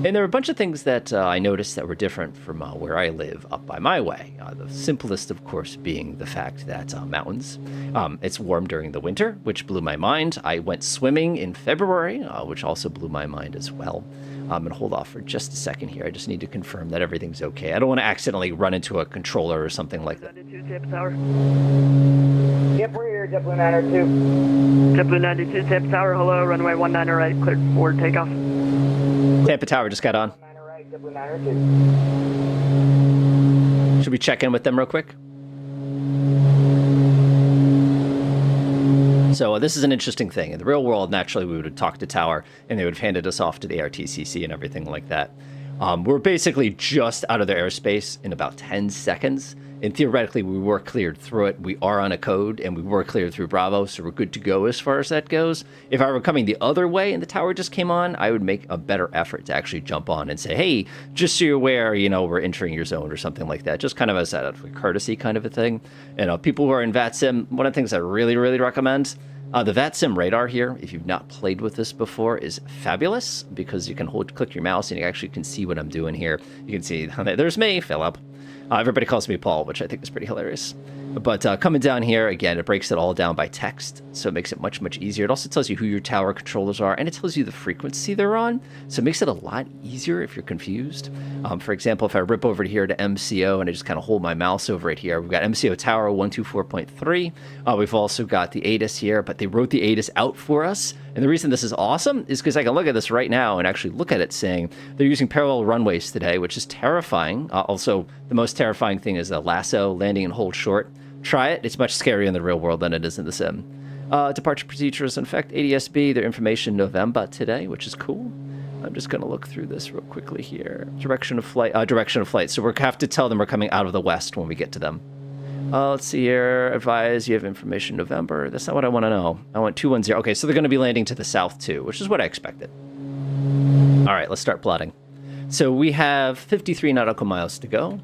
A: And there were a bunch of things that I noticed that were different from where I live up by my way. The simplest, of course, being the fact that mountains. It's warm during the winter, which blew my mind. I went swimming in February, which also blew my mind as well. I'm going to hold off for just a second here. I just need to confirm that everything's okay. I don't want to accidentally run into a controller or something like that.
E: 92 Tampa Tower.
D: Yep, we're here, JetBlue 902.
E: JetBlue 92 Tampa Tower, hello, runway 19 right, cleared for takeoff.
A: Tampa Tower just got on.
D: 9 right, JetBlue 902.
A: Should we check in with them real quick? So this is an interesting thing. In the real world, naturally, we would have talked to Tower, and they would have handed us off to the ARTCC and everything like that. We're basically just out of their airspace in about 10 seconds. And theoretically, we were cleared through it. We are on a code, and we were cleared through Bravo, so we're good to go as far as that goes. If I were coming the other way and the tower just came on, I would make a better effort to actually jump on and say, hey, just so you're aware, we're entering your zone or something like that, just kind of as a courtesy kind of a thing. And people who are in VATSIM, one of the things I really, really recommend, the VATSIM radar here, if you've not played with this before, is fabulous because you can click your mouse and you actually can see what I'm doing here. You can see, there's me, Philip. Everybody calls me Paul, which I think is pretty hilarious. But coming down here, again, it breaks it all down by text, so it makes it much, much easier. It also tells you who your tower controllers are, and it tells you the frequency they're on, so it makes it a lot easier if you're confused. For example, if I rip over to here to MCO and I just kind of hold my mouse over it here, we've got MCO Tower 124.3. We've also got the ATIS here, but they wrote the ATIS out for us. And the reason this is awesome is because I can look at this right now and actually look at it saying they're using parallel runways today, which is terrifying. Also, the most terrifying thing is a lasso, landing and hold short. Try it. It's much scarier in the real world than it is in the sim. Departure procedures in effect. ADSB, their information November today, which is cool. I'm just going to look through this real quickly here. Direction of flight. So we have to tell them we're coming out of the west when we get to them. Let's see here. Advise you have information November. That's not what I want to know. I want 210. Okay, so they're going to be landing to the south too, which is what I expected. All right, let's start plotting. So we have 53 nautical miles to go.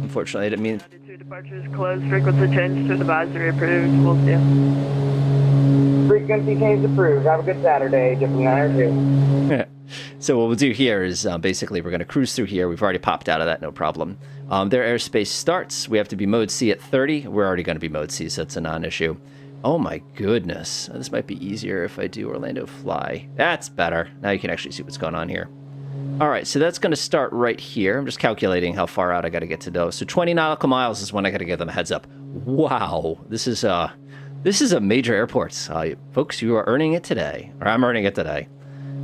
A: Unfortunately, I didn't mean...
E: 92 departures closed, frequency change to advisory approved, we'll see you.
D: Frequency change approved. Have a good Saturday, JetBlue 902.
A: So what we'll do here is basically we're going to cruise through here. We've already popped out of that, no problem. Their airspace starts. We have to be mode C at 30. We're already going to be mode C, so it's a non-issue. Oh my goodness. This might be easier if I do Orlando fly. That's better. Now you can actually see what's going on here. All right, so that's going to start right here. I'm just calculating how far out I got to get to go. So 20 nautical miles is when I got to give them a heads up. Wow, this is a major airport. Folks, you are earning it today, or I'm earning it today.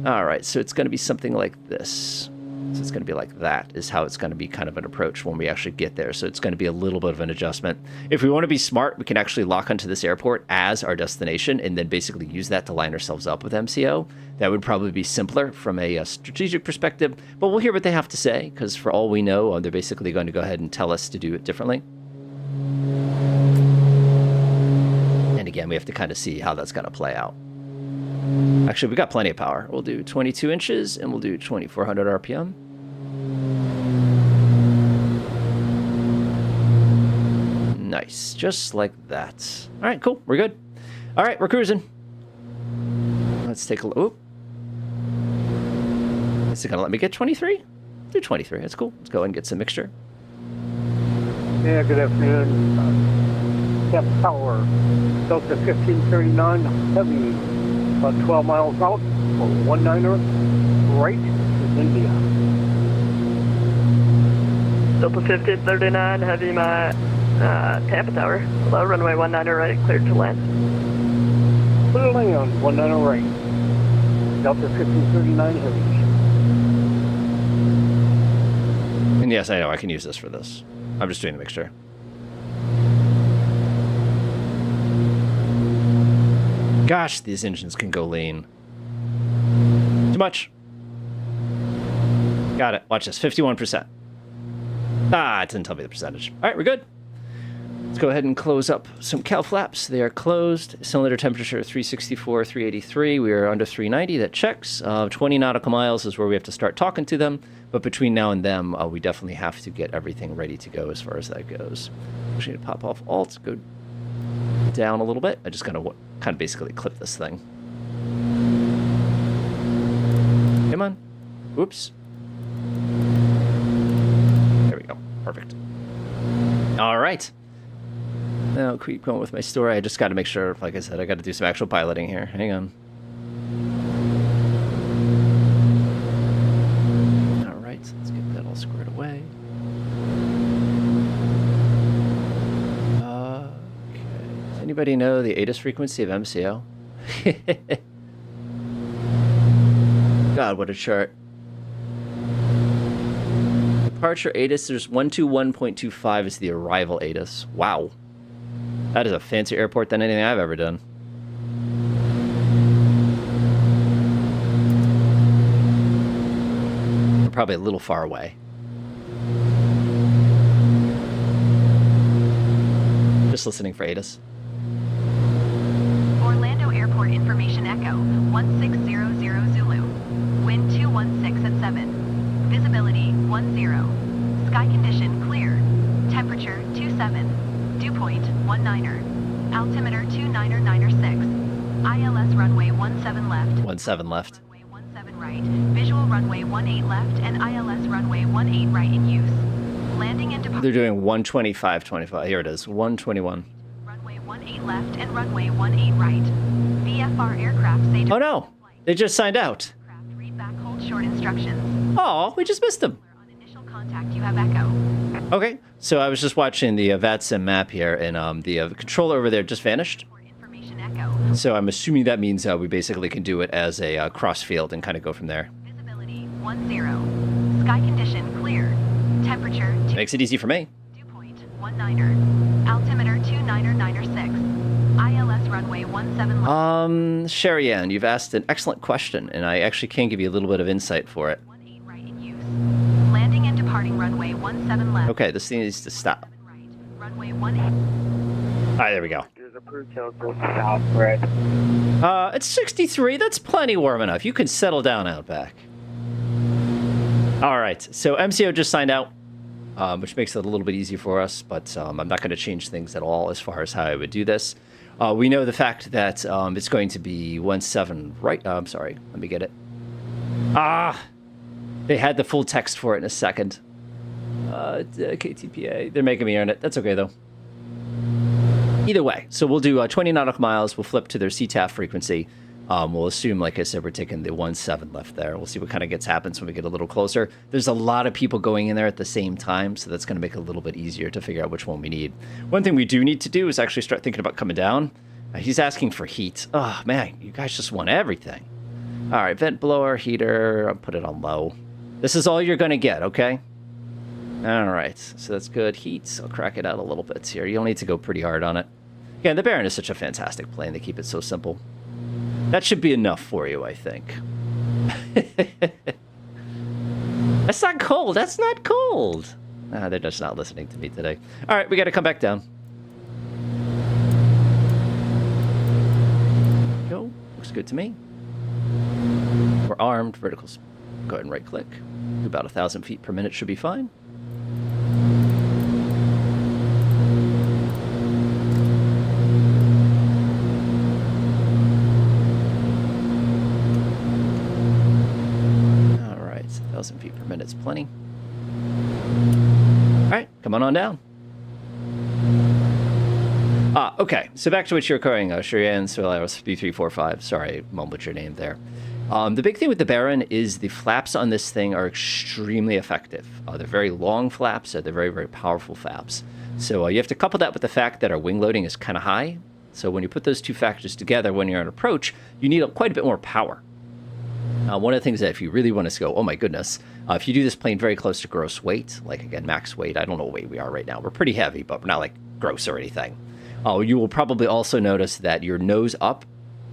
A: All right, so it's going to be something like this. So it's going to be like that is how it's going to be kind of an approach when we actually get there. So it's going to be a little bit of an adjustment. If we want to be smart, we can actually lock onto this airport as our destination and then basically use that to line ourselves up with MCO. That would probably be simpler from a strategic perspective, but we'll hear what they have to say because for all we know, they're basically going to go ahead and tell us to do it differently. And again, we have to kind of see how that's going to play out. Actually, we got plenty of power. We'll do 22 inches and we'll do 2400 RPM. Nice, just like that. All right, cool, we're good. All right, we're cruising. Let's take a look. Is it gonna let me get 23? Do 23, that's cool. Let's go ahead and get some mixture.
E: Yeah, good afternoon. Tampa Tower, Delta 1539, heavy. About 12 miles out for 19er, right to India. Delta 1539, heavy my Tampa Tower. Hello, runway 19er right, cleared to land. Clear to land, 19er right. Delta 1539, heavy.
A: And yes, I know, I can use this for this. I'm just doing the mixture. Gosh, these engines can go lean. Too much. Got it. Watch this. 51%. Ah, it didn't tell me the percentage. All right, we're good. Let's go ahead and close up some cowl flaps. They are closed. Cylinder temperature 364, 383. We are under 390. That checks. 20 nautical miles is where we have to start talking to them. But between now and then, we definitely have to get everything ready to go as far as that goes. Actually, to pop off Alt, go down a little bit. I just kind of basically clip this thing. Come on. Whoops. There we go. Perfect. All right. Now, I'll keep going with my story. I just got to make sure, like I said, I got to do some actual piloting here. Hang on. All right, so let's get that all squared away. Okay. Does anybody know the ATIS frequency of MCO? God, what a chart. Departure ATIS, there's 121.25 is the arrival ATIS. Wow. That is a fancier airport than anything I've ever done. We're probably a little far away. Just listening for ATIS.
F: Orlando Airport Information Echo, 1600 Zulu. Wind 216 at 7. Visibility 10. Sky condition clear. Temperature 27. Dew point 19er. Altimeter 2996. ILS runway 17 left.
A: 17 left.
F: Runway 17 right. Visual runway 18 left and ILS runway 18 right in use. Landing and departure.
A: They're doing 125.25. Here it is. 121.
F: Runway 18 left and runway 18 right. VFR aircraft say.
A: Oh no! They just signed out.
F: Read back hold short instructions.
A: Oh, we just missed them.
F: On initial contact, you have echo.
A: Okay, so I was just watching the VATSIM map here, and the controller over there just vanished.
F: Information echo.
A: So I'm assuming that means we basically can do it as a cross field and kind of go from there.
F: Visibility 10. Sky condition clear. Temperature 2.
A: Makes it easy for me.
F: Dew point 19er. Altimeter 2996. ILS runway 17 left.
A: Sherry Ann, you've asked an excellent question, and I actually can give you a little bit of insight for it.
F: 18 right in use. Landing and departing runway 17 left.
A: Okay, this thing needs to stop.
F: Right. Runway 18.
A: All right, there we go.
D: There's approved council south, Brett.
A: It's 63. That's plenty warm enough. You can settle down out back. All right, so MCO just signed out, which makes it a little bit easier for us, but I'm not going to change things at all as far as how I would do this. We know the fact that it's going to be 17 right. I'm sorry. Let me get it. They had the full text for it in a second. KTPA. They're making me earn it. That's okay, though. Either way, so we'll do 20 nautical miles. We'll flip to their CTAF frequency. We'll assume, like I said, we're taking the 17 left there. We'll see what kind of happens when we get a little closer. There's a lot of people going in there at the same time, so that's going to make it a little bit easier to figure out which one we need. One thing we do need to do is actually start thinking about coming down. He's asking for heat. Oh, man, you guys just want everything. All right, vent blower, heater. I'll put it on low. This is all you're going to get, okay? All right, so that's good. Heat, I'll crack it out a little bit here. You'll need to go pretty hard on it. Again, the Baron is such a fantastic plane. They keep it so simple. That should be enough for you, I think. That's not cold. That's not cold. They're just not listening to me today. All right, we got to come back down. Go. Looks good to me. We're armed. Verticals. Go ahead and right click. About 1,000 feet per minute should be fine. All right, 1,000 feet per minute's plenty. All right, come on down. Okay, so back to what you're occurring, Shurian Solaris B345. Sorry, I mumbled your name there. The big thing with the Baron is the flaps on this thing are extremely effective. They're very long flaps. They're very, very powerful flaps. So you have to couple that with the fact that our wing loading is kind of high. So when you put those two factors together when you're on approach, you need quite a bit more power. One of the things that if you really want to go, oh my goodness, if you do this plane very close to gross weight, like again, max weight, I don't know what weight we are right now. We're pretty heavy, but we're not like gross or anything. You will probably also notice that your nose up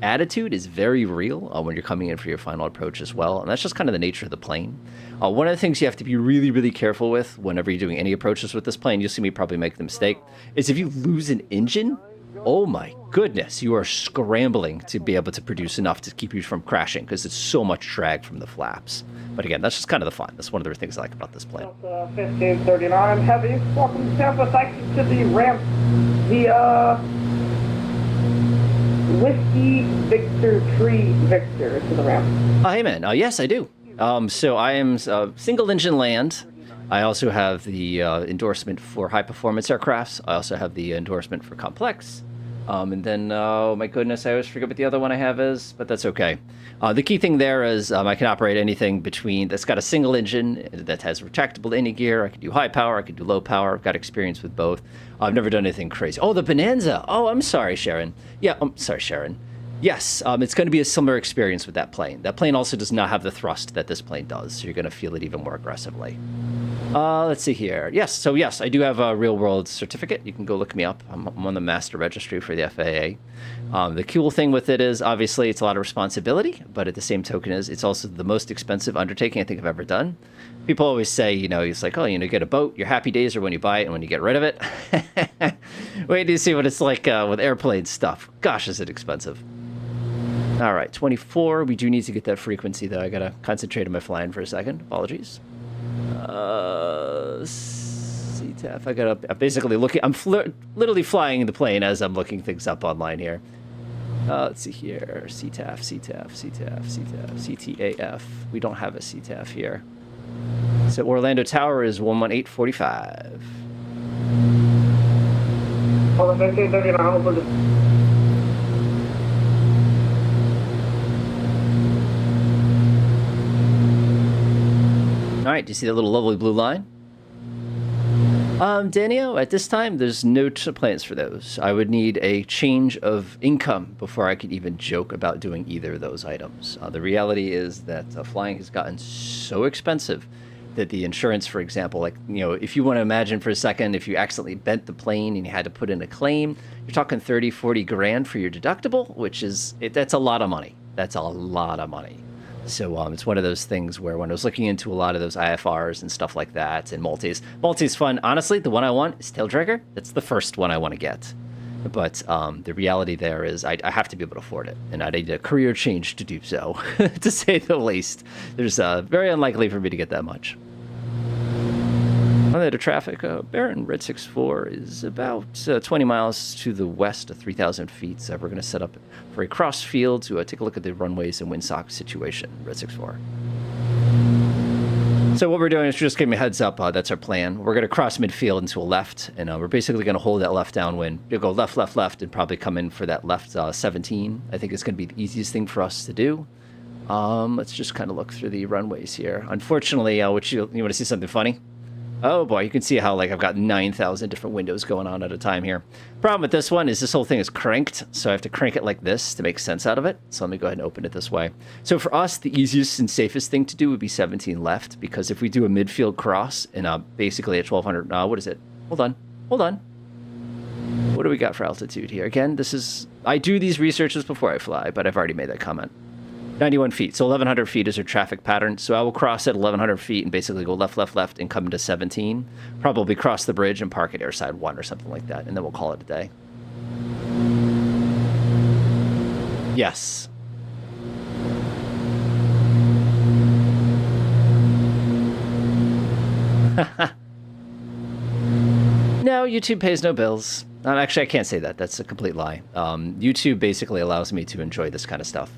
A: attitude is very real when you're coming in for your final approach as well, and that's just kind of the nature of the plane. One of the things you have to be really, really careful with whenever you're doing any approaches with this plane, you'll see me probably make the mistake, is if you lose an engine, oh my goodness, you are scrambling to be able to produce enough to keep you from crashing because it's so much drag from the flaps. But again, that's just kind of the fun. That's one of the things I like about this plane.
C: 1539 Heavy, welcome to Tampa, thank you to the ramp, the Whiskey Victor Tree Victor to the ramp.
A: Hey man, yes I do. So I am single engine land. I also have the endorsement for high performance aircrafts. I also have the endorsement for complex. And then, oh my goodness, I always forget what the other one I have is, but that's okay. The key thing there is I can operate anything that's got a single engine, that has retractable landing gear. I can do high power, I can do low power. I've got experience with both. I've never done anything crazy. Oh, the Bonanza. Oh, I'm sorry, Sharon. Yeah, I'm sorry, Sharon. Yes, it's going to be a similar experience with that plane. That plane also does not have the thrust that this plane does, so you're going to feel it even more aggressively. Let's see here. Yes, I do have a real-world certificate. You can go look me up. I'm on the master registry for the FAA. The cool thing with it is, obviously, it's a lot of responsibility, but at the same token it's also the most expensive undertaking I think I've ever done. People always say, it's like, you get a boat, your happy days are when you buy it and when you get rid of it. Wait till you see what it's like with airplane stuff. Gosh, is it expensive. All right, 24. We do need to get that frequency, though. I got to concentrate on my flying for a second. Apologies. CTAF. I'm basically looking. I'm literally flying the plane as I'm looking things up online here. Let's see here. CTAF. We don't have a CTAF here. So Orlando Tower is 11845.
C: Well, 1539,
A: All right, do you see that little lovely blue line? Daniel, at this time, there's no plans for those. I would need a change of income before I could even joke about doing either of those items. The reality is that flying has gotten so expensive that the insurance, for example, if you want to imagine for a second, if you accidentally bent the plane and you had to put in a claim, you're talking 30, 40 grand for your deductible, that's a lot of money. That's a lot of money. So it's one of those things where when I was looking into a lot of those IFRs and stuff like that and multis fun. Honestly, the one I want is Taildragger. That's the first one I want to get. But the reality there is I have to be able to afford it, and I need a career change to do so, to say the least. There's very unlikely for me to get that much. On the traffic, Baron Red 64 is about 20 miles to the west of 3,000 feet. So we're going to set up for a cross field to take a look at the runways and windsock situation. Red 64. So what we're doing is just giving a heads up. That's our plan. We're going to cross midfield into a left, and we're basically going to hold that left downwind. You'll go left, and probably come in for that left 17. I think it's going to be the easiest thing for us to do. Let's just kind of look through the runways here. Unfortunately, you want to see something funny? Oh boy, you can see how I've got 9,000 different windows going on at a time here. Problem with this one is this whole thing is cranked, so I have to crank it like this to make sense out of it. So let me go ahead and open it this way. So for us, the easiest and safest thing to do would be 17 left, because if we do a midfield cross and basically at 1,200, what is it? Hold on. What do we got for altitude here? Again, I do these researches before I fly, but I've already made that comment. 91 feet. So 1,100 feet is our traffic pattern. So I will cross at 1,100 feet and basically go left, and come into 17. Probably cross the bridge and park at airside 1 or something like that. And then we'll call it a day. Yes. No, YouTube pays no bills. Actually, I can't say that. That's a complete lie. YouTube basically allows me to enjoy this kind of stuff.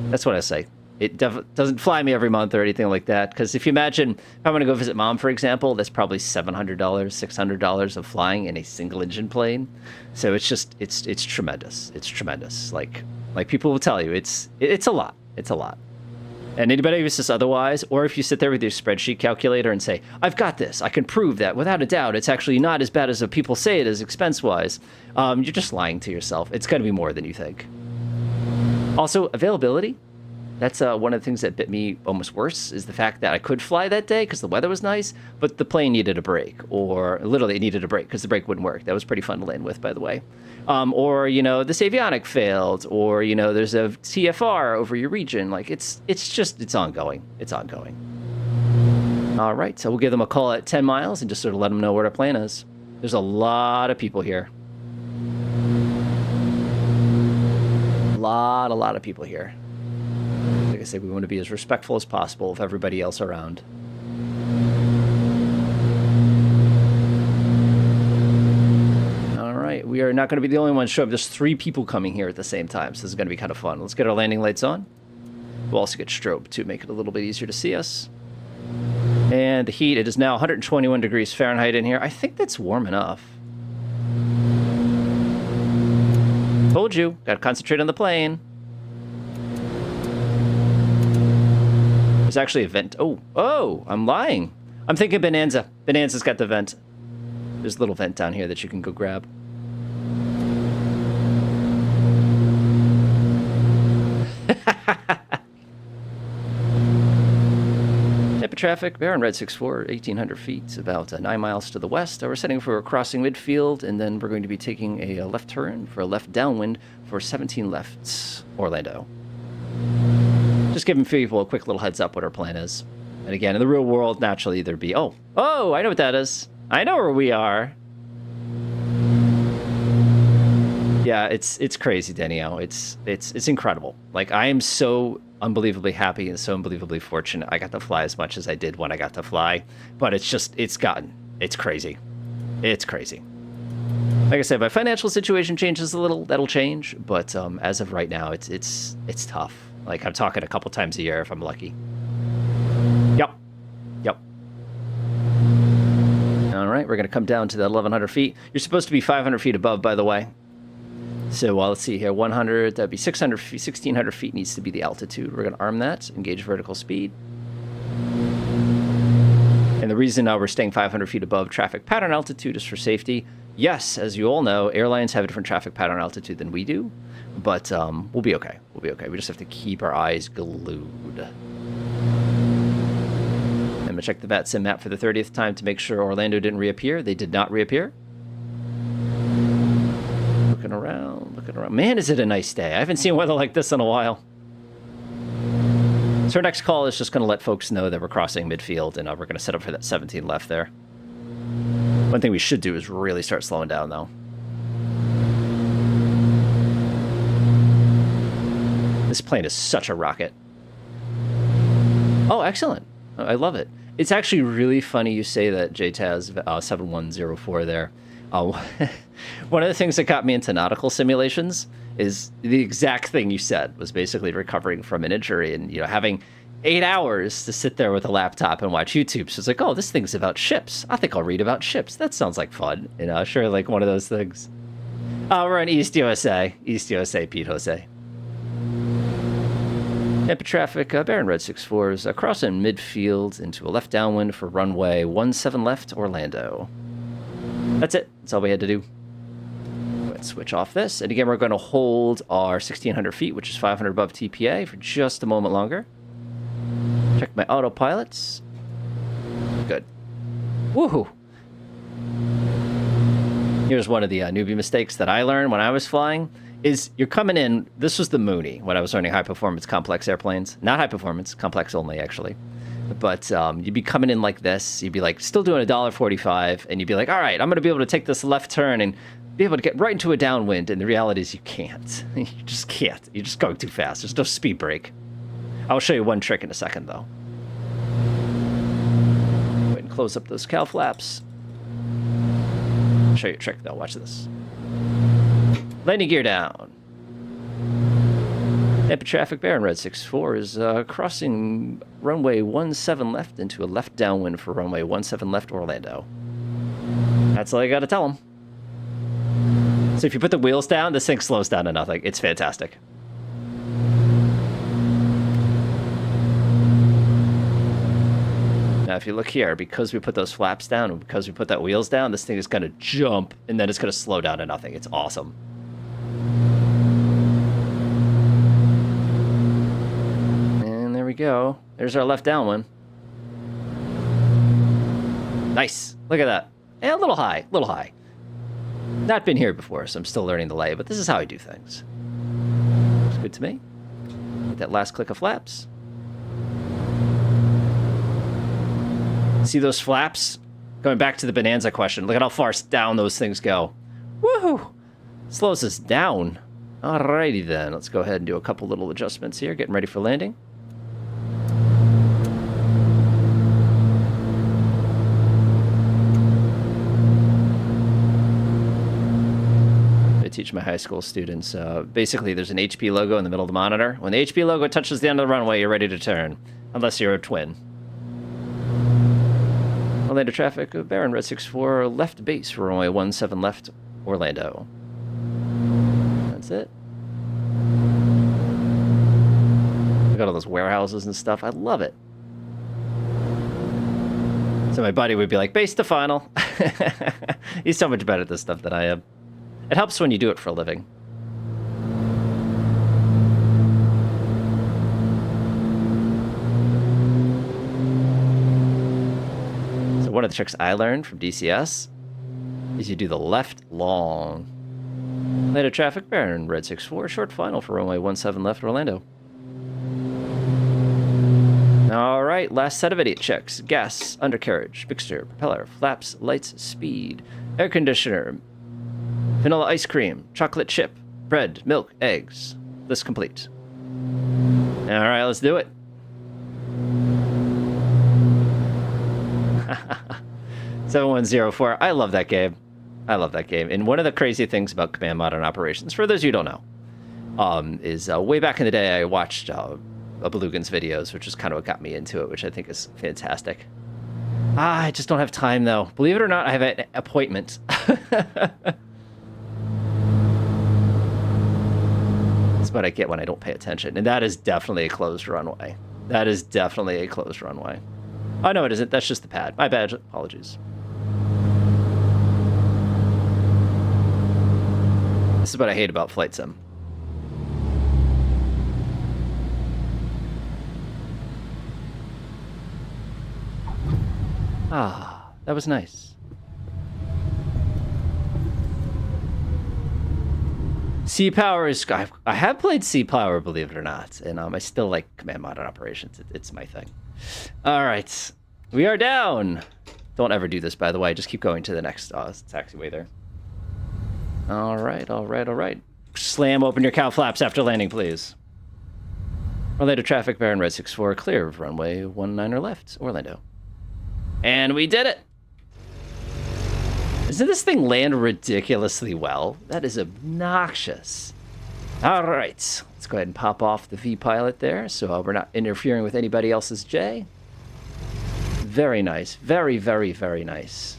A: That's what I say. It doesn't fly me every month or anything like that. Because if you imagine, if I'm going to go visit mom, for example, that's probably $700, $600 of flying in a single engine plane. So it's tremendous. It's tremendous. Like people will tell you, it's a lot. It's a lot. And anybody who says otherwise, or if you sit there with your spreadsheet calculator and say, I've got this, I can prove that without a doubt, it's actually not as bad as people say it is expense-wise, you're just lying to yourself. It's going to be more than you think. Also, availability. That's one of the things that bit me almost worse is the fact that I could fly that day because the weather was nice, but the plane needed a break, or literally it needed a break because the brake wouldn't work. That was pretty fun to land with, by the way. Or, you know, this avionic failed, or, you know, there's a TFR over your region. Like, it's ongoing. It's ongoing. All right, so we'll give them a call at 10 miles and just sort of let them know where our plan is. There's a lot of people here. A lot of people here. Like I said, we want to be as respectful as possible of everybody else around. All right, we are not going to be the only ones show up. There's 3 people coming here at the same time, so this is going to be kind of fun. Let's get our landing lights on. We'll also get strobe to make it a little bit easier to see us. And the heat, it is now 121 degrees Fahrenheit in here. I think that's warm enough. Told you, gotta concentrate on the plane. There's actually a vent. Oh, I'm lying. I'm thinking Bonanza. Bonanza's got the vent. There's a little vent down here that you can go grab. Traffic, bear on red 64, 1,800 feet, about 9 miles to the west. We're setting for a crossing midfield, and then we're going to be taking a left turn for a left downwind for 17 left, Orlando. Just giving people a quick little heads up what our plan is. And again, in the real world, naturally, there'd be, oh, I know what that is. I know where we are. Yeah, it's crazy, Danielle. It's incredible. Like, I am so unbelievably happy and so unbelievably fortunate I got to fly as much as I did when I got to fly. But it's crazy. It's crazy. Like I said, my financial situation changes a little. That'll change. But as of right now, it's tough. Like, I'm talking a couple times a year if I'm lucky. Yep. All right, we're going to come down to that 1,100 feet. You're supposed to be 500 feet above, by the way. So let's see here, 100, that'd be 600 feet, 1,600 feet needs to be the altitude. We're going to arm that, engage vertical speed. And the reason we're staying 500 feet above traffic pattern altitude is for safety. Yes, as you all know, airlines have a different traffic pattern altitude than we do, but we'll be okay. We'll be okay. We just have to keep our eyes glued. I'm going to check the VATSIM map for the 30th time to make sure Orlando didn't reappear. They did not reappear. Looking around. Man, is it a nice day. I haven't seen weather like this in a while. So our next call is just going to let folks know that we're crossing midfield, and we're going to set up for that 17 left there. One thing we should do is really start slowing down, though. This plane is such a rocket. Oh, excellent. I love it. It's actually really funny you say that, JTAZ 7104 there. One of the things that got me into nautical simulations is the exact thing you said, was basically recovering from an injury and, you know, having 8 hours to sit there with a laptop and watch YouTube. So it's like, oh, this thing's about ships. I think I'll read about ships. That sounds like fun. You know, sure, like one of those things. We're in East USA, Pete Jose. Tampa traffic, bear in red 64 is crossing midfield into a left downwind for runway 17 left, Orlando. That's it. That's all we had to do. Let's switch off this. And again, we're going to hold our 1,600 feet, which is 500 above TPA, for just a moment longer. Check my autopilots. Good. Woohoo! Here's one of the newbie mistakes that I learned when I was flying. Is you're coming in, this was the Mooney when I was learning high-performance complex airplanes. Not high-performance, complex only, actually. But you'd be coming in like this. You'd be like still doing $1.45, and you'd be like, all right, I'm going to be able to take this left turn and be able to get right into a downwind. And the reality is you can't. You just can't. You're just going too fast. There's no speed brake. I'll show you one trick in a second, though. Go ahead and close up those cow flaps. I'll show you a trick, though. Watch this. Landing gear down. Tampa traffic, bear in red 64 is crossing runway 17 left into a left downwind for runway 17 left, Orlando. That's all I got to tell them. So if you put the wheels down, this thing slows down to nothing. It's fantastic. Now, if you look here, because we put those flaps down and because we put that wheels down, this thing is going to jump, and then it's going to slow down to nothing. It's awesome. go. There's our left down one. Nice. Look at that. Yeah, a little high. A little high. Not been here before, so I'm still learning the lay, but this is how I do things. Looks good to me. Get that last click of flaps. See those flaps? Going back to the Bonanza question. Look at how far down those things go. Woohoo! Slows us down. Alrighty then. Let's go ahead and do a couple little adjustments here. Getting ready for landing. I teach my high school students. Basically, there's an HP logo in the middle of the monitor. When the HP logo touches the end of the runway, you're ready to turn. Unless you're a twin. Orlando traffic, Baron Red 64, left base for runway 17 left, Orlando. That's it. Look at all those warehouses and stuff. I love it. So my buddy would be like, base to final. He's so much better at this stuff than I am. It helps when you do it for a living. One of the tricks I learned from DCS is you do the left long. Later traffic, Baron Red 64, short final for runway 17 left, Orlando. All right, last set of idiot checks. Gas, undercarriage, mixture, propeller, flaps, lights, speed, air conditioner, vanilla ice cream, chocolate chip, bread, milk, eggs. List complete. All right, let's do it. 7104. I love that game. I love that game. And one of the crazy things about Command Modern Operations, for those of you who don't know, is way back in the day I watched Belugan's videos, which is kind of what got me into it, which I think is fantastic. I just don't have time, though. Believe it or not, I have an appointment. That's what I get when I don't pay attention. And that is definitely a closed runway. That is definitely a closed runway. Oh, no, it isn't. That's just the pad. My bad. Apologies. This is what I hate about Flight Sim. Ah, that was nice. Sea Power is... I have played Sea Power, believe it or not. And I still like Command Modern Operations. It's my thing. All right. We are down. Don't ever do this, by the way. Just keep going to the next taxiway there. All right, all right, all right. Slam open your cow flaps after landing, please. Orlando traffic, Baron Red 64, clear of runway 19 left, Orlando. And we did it. Doesn't this thing land ridiculously well? That is obnoxious. All right, let's go ahead and pop off the V-pilot there so we're not interfering with anybody else's J. Very nice. Very, very, very nice.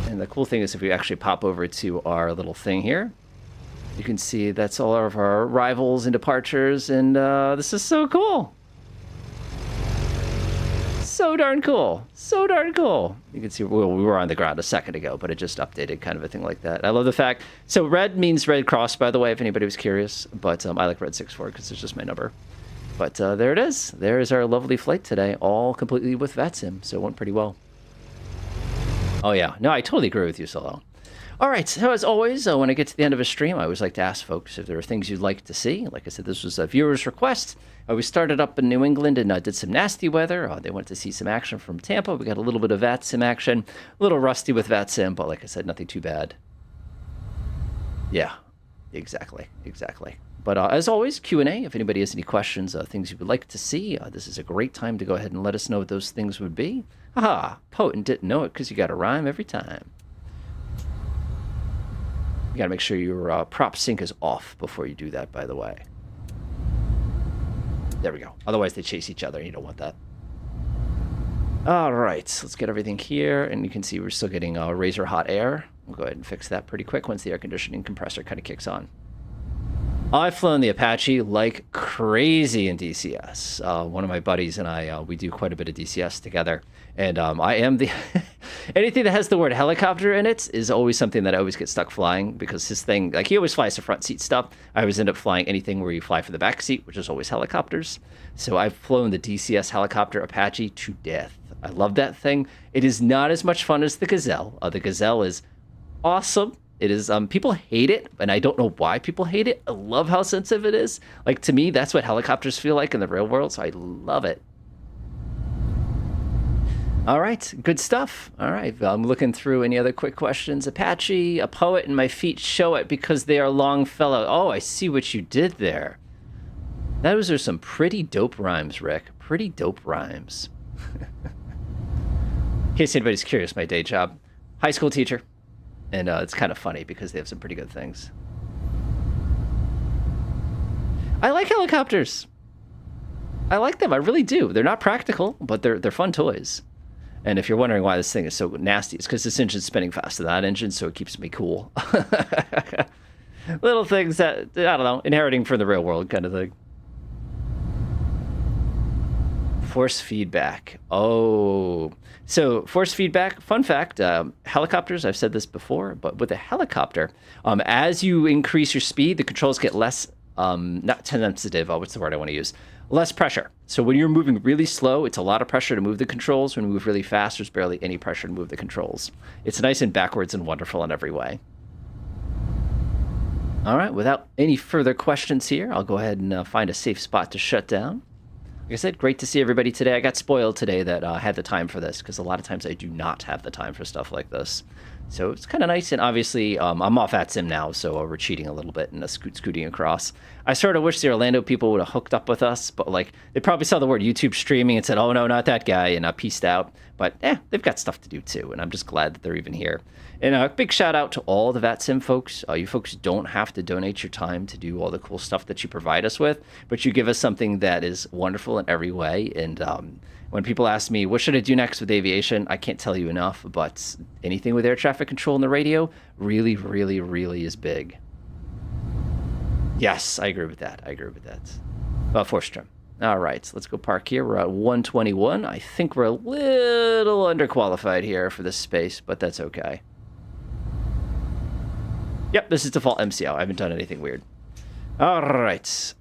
A: And the cool thing is if we actually pop over to our little thing here, you can see that's all of our arrivals and departures, and this is so cool. So darn cool. So darn cool. You can see we were on the ground a second ago, but it just updated, kind of a thing like that. I love the fact. So red means Red Cross, by the way, if anybody was curious. But I like Red 64 because it's just my number. But there it is. There is our lovely flight today, all completely with VATSIM. So it went pretty well. Oh, yeah. No, I totally agree with you, Solo. All right. So as always, when I get to the end of a stream, I always like to ask folks if there are things you'd like to see. Like I said, this was a viewer's request. We started up in New England and did some nasty weather. They went to see some action from Tampa. We got a little bit of VATSIM action. A little rusty with VATSIM, but like I said, nothing too bad. Yeah, exactly, exactly. But as always, Q&A. If anybody has any questions, things you would like to see, this is a great time to go ahead and let us know what those things would be. Haha, Potent didn't know it because you got to rhyme every time. You got to make sure your prop sync is off before you do that, by the way. There we go. Otherwise, they chase each other, and you don't want that. All right, let's get everything here. And you can see we're still getting razor hot air. We'll go ahead and fix that pretty quick once the air conditioning compressor kind of kicks on. I've flown the Apache like crazy in DCS. One of my buddies and I, we do quite a bit of DCS together. And I am the... Anything that has the word helicopter in it is always something that I always get stuck flying, because his thing, like, he always flies the front seat stuff. I always end up flying anything where you fly for the back seat, which is always helicopters. So I've flown the DCS helicopter Apache to death. I love that thing. It is not as much fun as the Gazelle. The Gazelle is awesome. It is, people hate it, and I don't know why people hate it. I love how sensitive it is. Like, to me, that's what helicopters feel like in the real world, so I love it. All right, good stuff. All right, I'm looking through any other quick questions. Apache, a poet, and my feet show it because they are Longfellow. Oh, I see what you did there. Those are some pretty dope rhymes, Rick. Pretty dope rhymes. In case anybody's curious, my day job, high school teacher. And it's kind of funny because they have some pretty good things. I like helicopters. I like them. I really do. They're not practical, but they're fun toys. And if you're wondering why this thing is so nasty, it's because this engine's spinning faster than that engine, so it keeps me cool. Little things that, I don't know, inheriting from the real world kind of thing. Force feedback. Oh, so force feedback, fun fact, helicopters, I've said this before, but with a helicopter, as you increase your speed, the controls get less, not sensitive, what's the word I want to use? Less pressure. So when you're moving really slow, it's a lot of pressure to move the controls. When you move really fast, there's barely any pressure to move the controls. It's nice and backwards and wonderful in every way. All right, without any further questions here, I'll go ahead and find a safe spot to shut down. Like I said, great to see everybody today. I got spoiled today that I had the time for this, because a lot of times I do not have the time for stuff like this. So it's kind of nice, and obviously I'm off VATSIM now, so we're cheating a little bit and scooting across. I sort of wish the Orlando people would have hooked up with us, but like they probably saw the word YouTube streaming and said, oh no, not that guy, and pieced out. But they've got stuff to do too, and I'm just glad that they're even here. And a big shout out to all the VATSIM folks. You folks don't have to donate your time to do all the cool stuff that you provide us with, but you give us something that is wonderful in every way. And when people ask me, what should I do next with aviation? I can't tell you enough, but anything with air traffic control and the radio really, really, really is big. Yes, I agree with that. I agree with that. Force trim. All right, let's go park here. We're at 121. I think we're a little underqualified here for this space, but that's okay. Yep, this is default MCL. I haven't done anything weird. All right.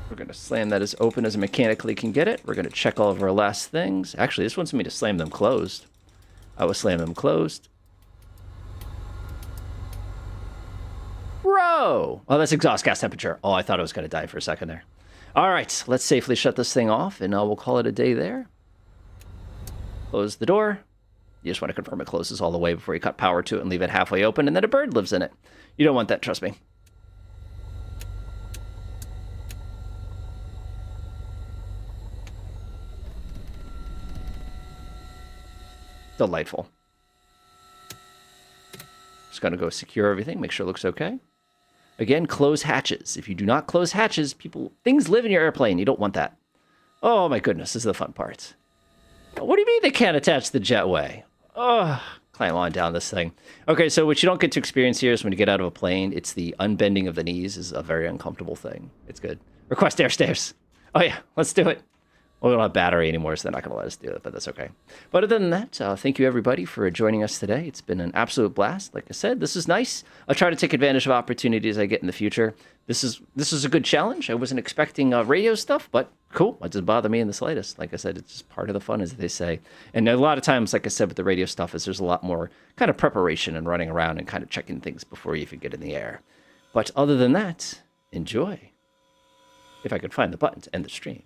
A: We're going to slam that as open as I mechanically can get it. We're going to check all of our last things. Actually, this wants me to slam them closed. I will slam them closed. Bro! Oh, that's exhaust gas temperature. Oh, I thought I was going to die for a second there. All right, let's safely shut this thing off, and we'll call it a day there. Close the door. You just want to confirm it closes all the way before you cut power to it and leave it halfway open, and then a bird lives in it. You don't want that, trust me. Delightful. Just going to go secure everything, make sure it looks okay. Again, close hatches. If you do not close hatches, things live in your airplane. You don't want that. Oh my goodness, this is the fun part. What do you mean they can't attach the jetway? Oh, climb on down this thing. Okay, so what you don't get to experience here is when you get out of a plane, it's the unbending of the knees is a very uncomfortable thing. It's good. Request air stairs. Oh yeah, let's do it. Well, we don't have battery anymore, so they're not going to let us do it, but that's okay. But other than that, thank you everybody for joining us today. It's been an absolute blast. Like I said, this is nice. I'll try to take advantage of opportunities I get in the future. This is a good challenge. I wasn't expecting radio stuff, but cool. It doesn't bother me in the slightest. Like I said, it's just part of the fun, as they say. And a lot of times, like I said, with the radio stuff, there's a lot more kind of preparation and running around and kind of checking things before you even get in the air. But other than that, enjoy. If I could find the button to end the stream.